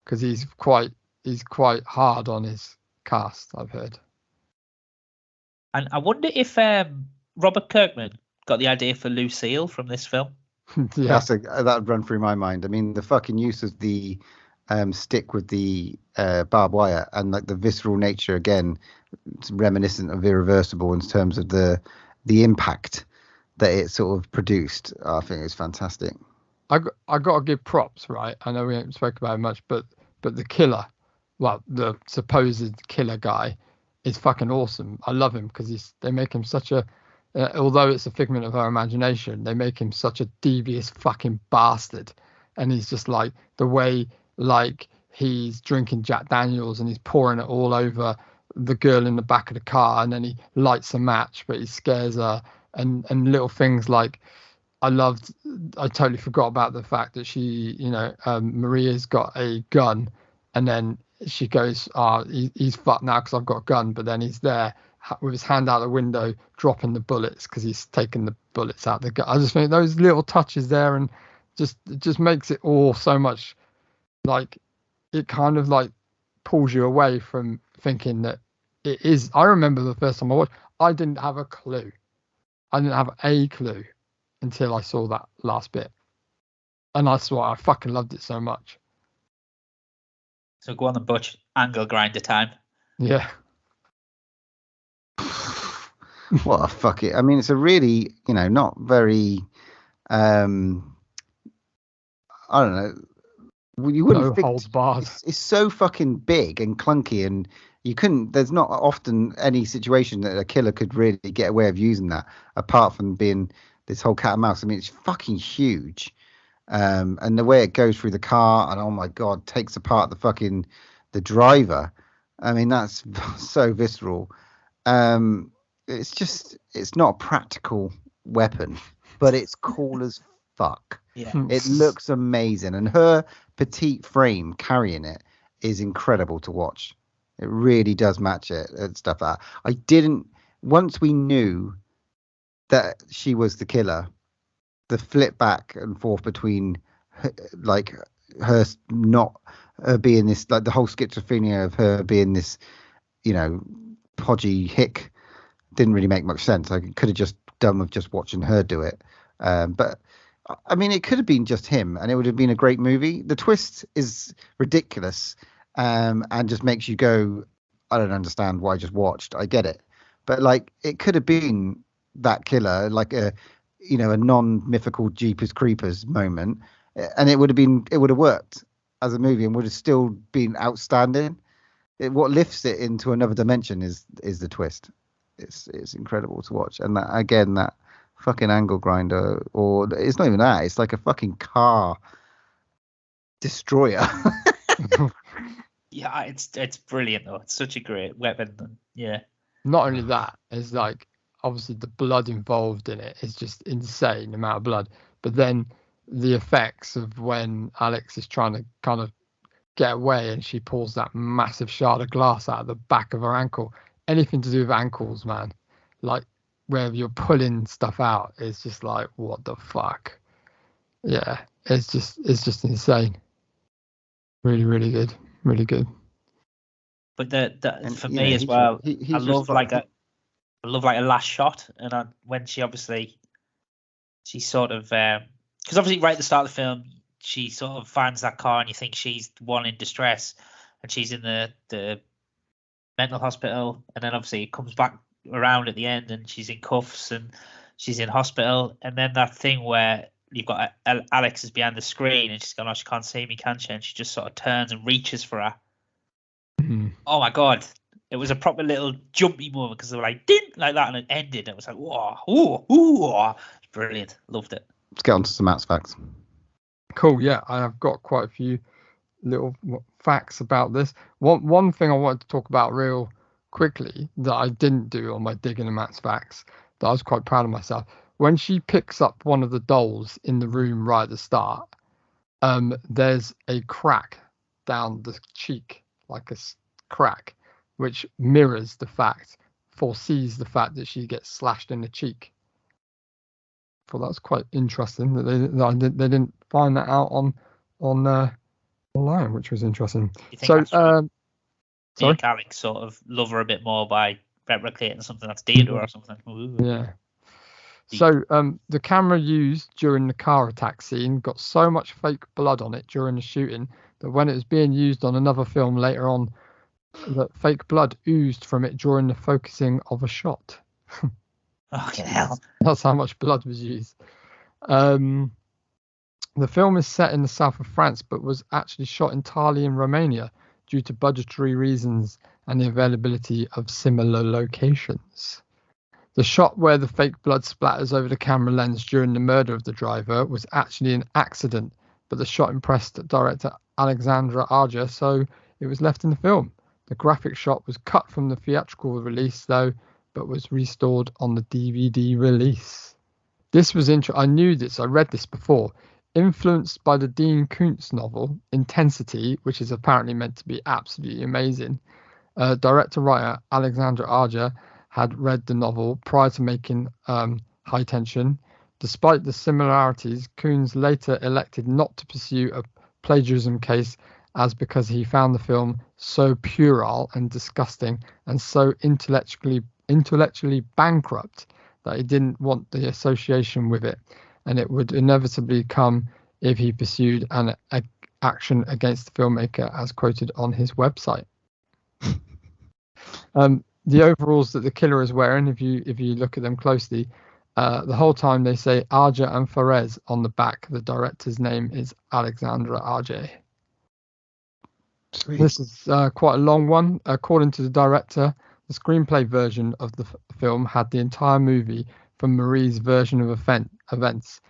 A: because he's quite hard on his cast, I've heard.
C: And I wonder if Robert Kirkman got the idea for Lucille from this film.
B: Yeah, that would run through my mind. I mean, the fucking use of the stick with the barbed wire, and like the visceral nature, again, it's reminiscent of Irreversible in terms of the impact that it sort of produced. I think it's fantastic.
A: I got to give props, right? I know we haven't spoken about it much, but the killer, well, the supposed killer guy, is fucking awesome. I love him because they make him such a, although it's a figment of our imagination, they make him such a devious fucking bastard. And he's just like the way, like he's drinking Jack Daniels and he's pouring it all over the girl in the back of the car, and then he lights a match, but he scares her. And little things like I totally forgot about the fact that she, Maria's got a gun, and then she goes, he's fucked now because I've got a gun, but then he's there with his hand out the window, dropping the bullets because he's taken the bullets out the gun. I just think those little touches there, and it just makes it all so much like, it kind of like pulls you away from thinking that it is. I remember the first time I watched, I didn't have a clue. I didn't have a clue until I saw that last bit, and that's why I fucking loved it so much.
C: So go on then, Butch. Angle grinder time.
A: Yeah.
B: What a fuck it. I mean, it's a really, not very, I don't know. You wouldn't
A: No
B: think
A: holds barred.
B: it's so fucking big and clunky, and there's not often any situation that a killer could really get away of using that, apart from being this whole cat and mouse. I mean, it's fucking huge. And the way it goes through the car, and oh my God, takes apart the driver. I mean, that's so visceral. It's not a practical weapon, but it's cool as fuck.
C: Yeah.
B: It looks amazing, and her petite frame carrying it is incredible to watch. It really does match it and stuff. Once we knew that she was the killer, the flip back and forth between her, like her being this, like the whole schizophrenia of her being this, podgy hick, didn't really make much sense. I could have just done with just watching her do it. But I mean, it could have been just him, and it would have been a great movie. The twist is ridiculous, and just makes you go, I don't understand what I just watched. I get it, but like, it could have been that killer, like a non-mythical Jeepers Creepers moment, and it would have worked as a movie and would have still been outstanding. What lifts it into another dimension is the twist. It's incredible to watch, and that fucking angle grinder, or it's not even that, it's like a fucking car destroyer.
C: Yeah, it's brilliant though. It's such a great weapon. Yeah.
A: Not only that, it's like, obviously the blood involved in it is just insane amount of blood, but then the effects of when Alex is trying to kind of get away and she pulls that massive shard of glass out of the back of her ankle. Anything to do with ankles, man, like where you're pulling stuff out, is just like, what the fuck. Yeah, it's just insane. Really, really good. Really good.
C: But for me as well, I love like a last shot, and when she sort of, because obviously right at the start of the film, she sort of finds that car and you think she's the one in distress, and she's in the mental hospital, and then obviously it comes back around at the end and she's in cuffs and she's in hospital, and then that thing where you've got Alex is behind the screen and she's going, oh, she can't see me, can she? And she just sort of turns and reaches for her.
A: Mm-hmm.
C: Oh my God. It was a proper little jumpy moment, because they were like, didn't like that, and it ended. It was like, whoa, ooh, it's brilliant. Loved it.
B: Let's get on to some Matt's facts.
A: Cool. Yeah, I have got quite a few little facts about this. One thing I wanted to talk about real quickly that I didn't do on my digging and Matt's facts, that I was quite proud of myself. When she picks up one of the dolls in the room right at the start, there's a crack down the cheek, like a crack, which foresees the fact that she gets slashed in the cheek. I thought that was quite interesting that they didn't find that out on online, which was interesting. So,
C: sorry, Alex sort of love her a bit more by replicating something that's dear to her or something. Ooh.
A: Yeah. So the camera used during the car attack scene got so much fake blood on it during the shooting that when it was being used on another film later on, that fake blood oozed from it during the focusing of a shot.
C: Fucking hell.
A: That's how much blood was used. The film is set in the south of France, but was actually shot entirely in Romania due to budgetary reasons and the availability of similar locations. The shot where the fake blood splatters over the camera lens during the murder of the driver was actually an accident, but the shot impressed director Alexandra Arja, so it was left in the film. The graphic shot was cut from the theatrical release, though, but was restored on the DVD release. This was I knew this. I read this before. Influenced by the Dean Koontz novel Intensity, which is apparently meant to be absolutely amazing, director-writer Alexandra Arja had read the novel prior to making High Tension. Despite the similarities, Koontz later elected not to pursue a plagiarism case because he found the film so puerile and disgusting and so intellectually bankrupt that he didn't want the association with it, and it would inevitably come if he pursued an action against the filmmaker, as quoted on his website. The overalls that the killer is wearing, if you look at them closely, the whole time they say Arja and Fares on the back. The director's name is Alexandra Arja.
B: Sweet.
A: This is quite a long one. According to the director, the screenplay version of the film had the entire movie from Marie's version of events.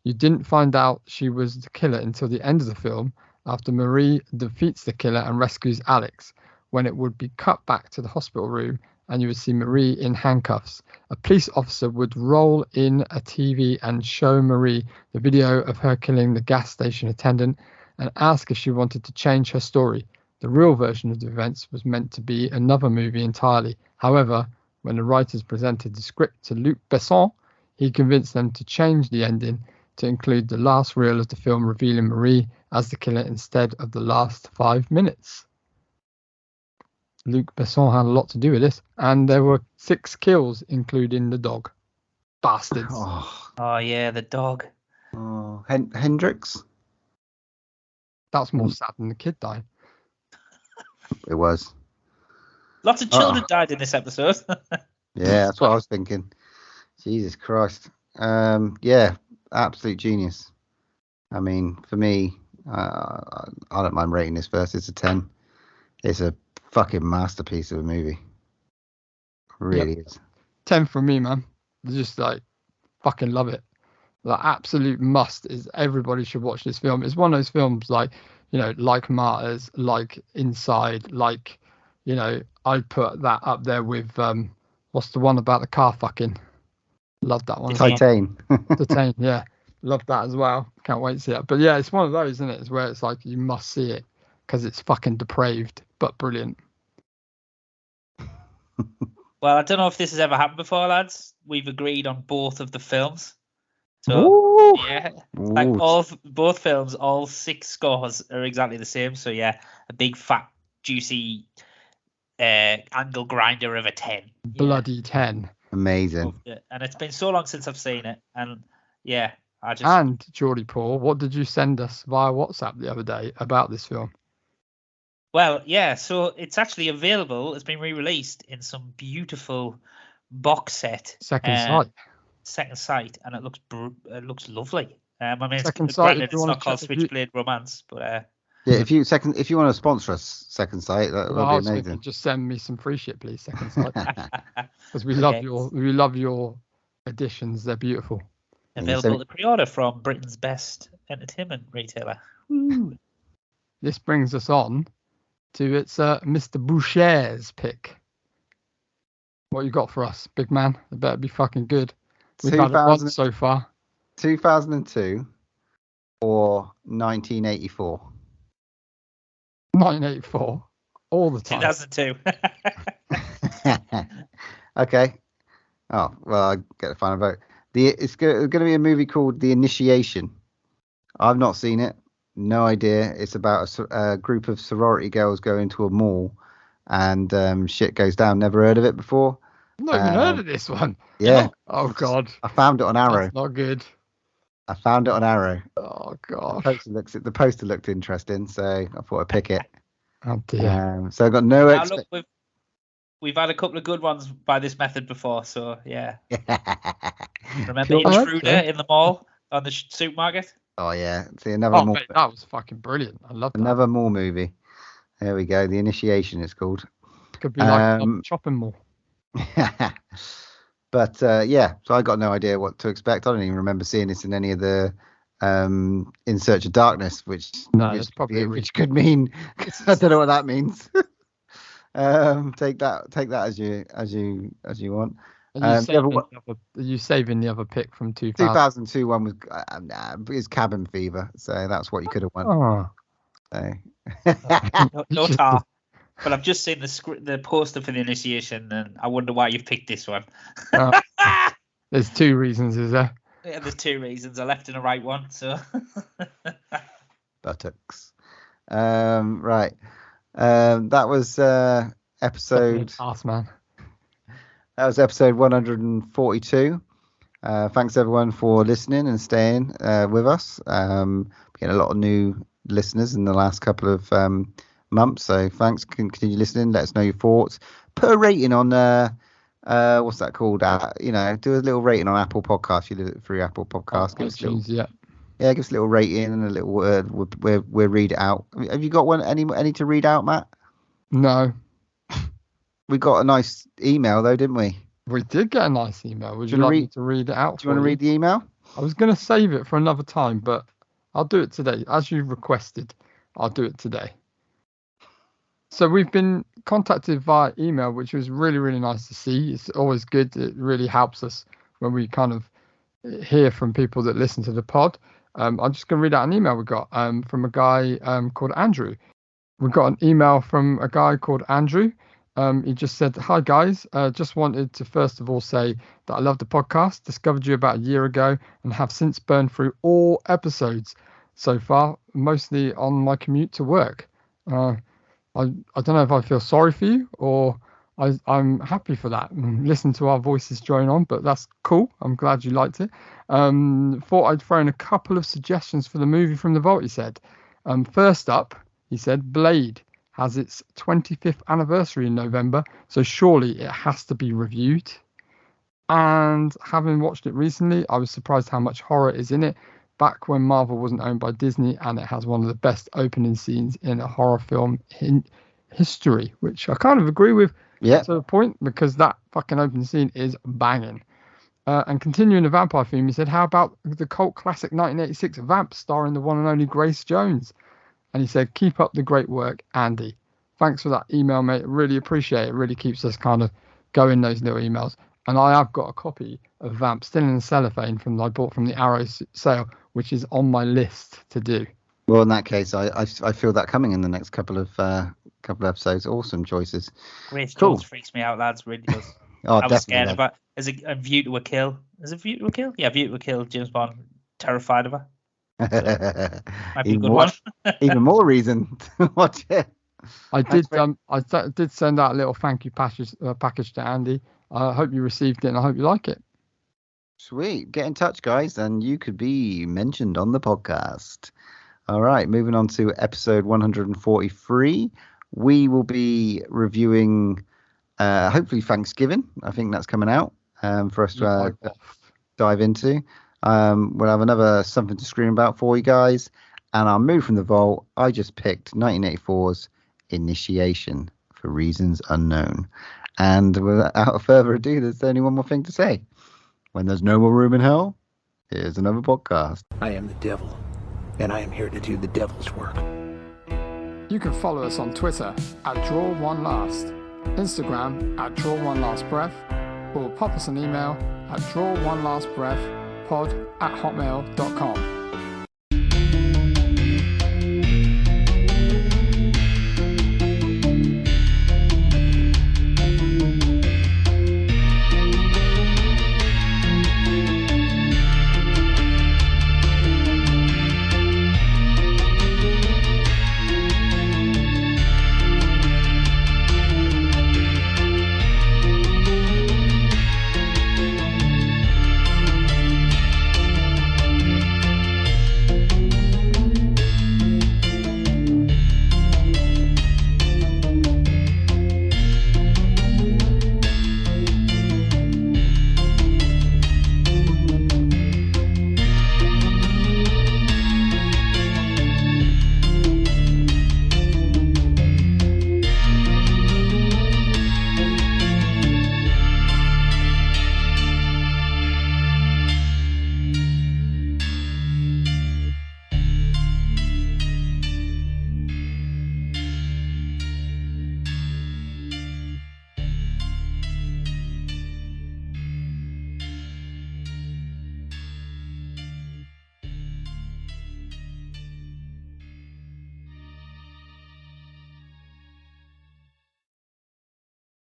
A: You didn't find out she was the killer until the end of the film, after Marie defeats the killer and rescues Alex, when it would be cut back to the hospital room and you would see Marie in handcuffs. A police officer would roll in a TV and show Marie the video of her killing the gas station attendant and ask if she wanted to change her story. The real version of the events was meant to be another movie entirely. However, when the writers presented the script to Luc Besson, he convinced them to change the ending to include the last reel of the film revealing Marie as the killer instead of the last 5 minutes. Luc Besson had a lot to do with this, and there were 6 kills, including the dog. Bastards.
C: Oh yeah, the dog.
B: Hendrix?
A: That's more sad than the kid dying.
B: It was.
C: Lots of children died in this episode.
B: Yeah, that's what I was thinking. Jesus Christ. Yeah, absolute genius. I mean, for me, I don't mind rating this first. It's a 10. It's a fucking masterpiece of a movie. Really is. 10
A: from me, man. Just like fucking love it. The absolute must is everybody should watch this film. It's one of those films like, like Martyrs, like Inside, like, I'd put that up there with what's the one about the car fucking? Love that one.
B: Titan.
A: Titan, yeah. Love that as well. Can't wait to see it. But yeah, it's one of those, isn't it? It's where it's like you must see it because it's fucking depraved but brilliant.
C: Well, I don't know if this has ever happened before, lads. We've agreed on both of the films. So
A: Ooh.
C: yeah, like both films, all 6 scores are exactly the same. So yeah, a big fat juicy angle grinder of a 10.
A: Bloody 10.
B: Amazing.
C: And it's been so long since I've seen it, and yeah,
A: And Geordie Paul, what did you send us via WhatsApp the other day about this film?
C: Well, yeah, so it's actually available. It's been re-released in some beautiful box set. Second Sight, and it looks lovely. I mean,
A: Second Sight.
C: It's not called Switchblade Romance, but
B: yeah, if you want to sponsor us, Second Sight, that would be amazing.
A: Just send me some free shit, please. Second Sight, because we love your editions. They're beautiful.
C: Available to pre-order from Britain's best entertainment retailer. Woo.
A: This brings us on to it's Mr. Boucher's pick. What you got for us, big man? It better be fucking good. We've had it once so far.
B: 2002 or 1984?
A: 1984. All the time.
C: 2002.
B: Okay. Oh, well, I get the final vote. It's going to be a movie called The Initiation. I've not seen it. No idea. It's about a group of sorority girls going to a mall and shit goes down. Never heard of it before.
A: Not even heard of this one.
B: Yeah.
A: Oh, God.
B: I found it on Arrow.
A: That's not good.
B: I found it on Arrow.
A: Oh, God.
B: The poster looked interesting, so I thought I'd pick it.
A: Oh, dear.
B: So I got no
C: We've had a couple of good ones by this method before, so yeah. Remember Intruder in the mall on the supermarket?
B: Oh yeah, see another.
A: Mate, that was fucking brilliant. I love that.
B: Another mall movie. There we go. The Initiation, it's called.
A: Could be like a shopping mall.
B: But yeah, so I got no idea what to expect. I don't even remember seeing this in any of the In Search of Darkness, which could mean I don't know what that means. Take that as you want.
A: Are
B: The other one-
A: you saving the other pick from 2000?
B: 2002 one was is Cabin Fever, so that's what you could have won.
A: Oh.
B: So.
C: No tar. But I've just seen the poster for the initiation, and I wonder why you've picked this one.
A: There's two reasons, is there?
C: Yeah, there's two reasons, a left and a right one. So
B: Buttocks. Right. That was episode.
A: Ass man.
B: That was episode 142. Thanks everyone for listening and staying with us. We're getting a lot of new listeners in the last couple of months, so thanks. Continue listening. Let us know your thoughts. Put a rating on what's that called? Do a little rating on Apple Podcasts. You do it through Apple Podcasts. Give us a little,
A: Yeah,
B: give us a little rating and a little word. We'll read it out. Have you got one? Any to read out, Matt?
A: No.
B: We got a nice email though, didn't we?
A: We did get a nice email. Would you
B: wanna
A: like me to read it out?
B: Do you want to read the email?
A: I was going to save it for another time, but I'll do it today. As you requested, I'll do it today. So we've been contacted via email, which was really, really nice to see. It's always good. It really helps us when we kind of hear from people that listen to the pod. I'm just going to read out an email we got from a guy called Andrew. We got an email from a guy called Andrew. He just said, "Hi guys, just wanted to first of all say that I love the podcast. Discovered you about a year ago and have since burned through all episodes so far, mostly on my commute to work. I don't know if I feel sorry for you or I'm happy for that. Listen to our voices join on, but that's cool. I'm glad you liked it. Thought I'd throw in a couple of suggestions for the movie from the vault," he said. First up, he said, Blade has its 25th anniversary in November, so surely it has to be reviewed. And having watched it recently, I was surprised how much horror is in it. Back when Marvel wasn't owned by Disney, and it has one of the best opening scenes in a horror film in history, which I kind of agree with to a point, because that fucking opening scene is banging. And continuing the vampire theme, he said, how about the cult classic 1986 Vamp starring the one and only Grace Jones? And he said, keep up the great work, Andy. Thanks for that email, mate. Really appreciate it. It really keeps us kind of going, those little emails. And I have got a copy of Vamp still in the cellophane I bought from the Arrow sale, which is on my list to do.
B: Well, in that case, I feel that coming in the next couple of episodes. Awesome choices.
C: Grace Jones freaks me out, lads. Really does. I was scared of her. Is it a View to a Kill? Is it View to a Kill? Yeah, View to a Kill. James Bond, terrified of her. So, might be a good one.
B: Even more reason to watch it.
A: I did send out a little thank you package to Andy. I hope you received it and I hope you like it.
B: Sweet. Get in touch, guys, and you could be mentioned on the podcast. All right, moving on to episode 143. We will be reviewing, hopefully, Thanksgiving. I think that's coming out for us to dive into. We'll have another Something to Scream About for you guys. And I'll move from the vault. I just picked 1984's Initiation for reasons unknown. And without further ado, there's only one more thing to say. When there's no more room in hell, here's another podcast.
F: I am the devil, and I am here to do the devil's work.
A: You can follow us on Twitter at DrawOneLast, Instagram at DrawOneLastBreath, or pop us an email at DrawOneLastBreathPod@hotmail.com.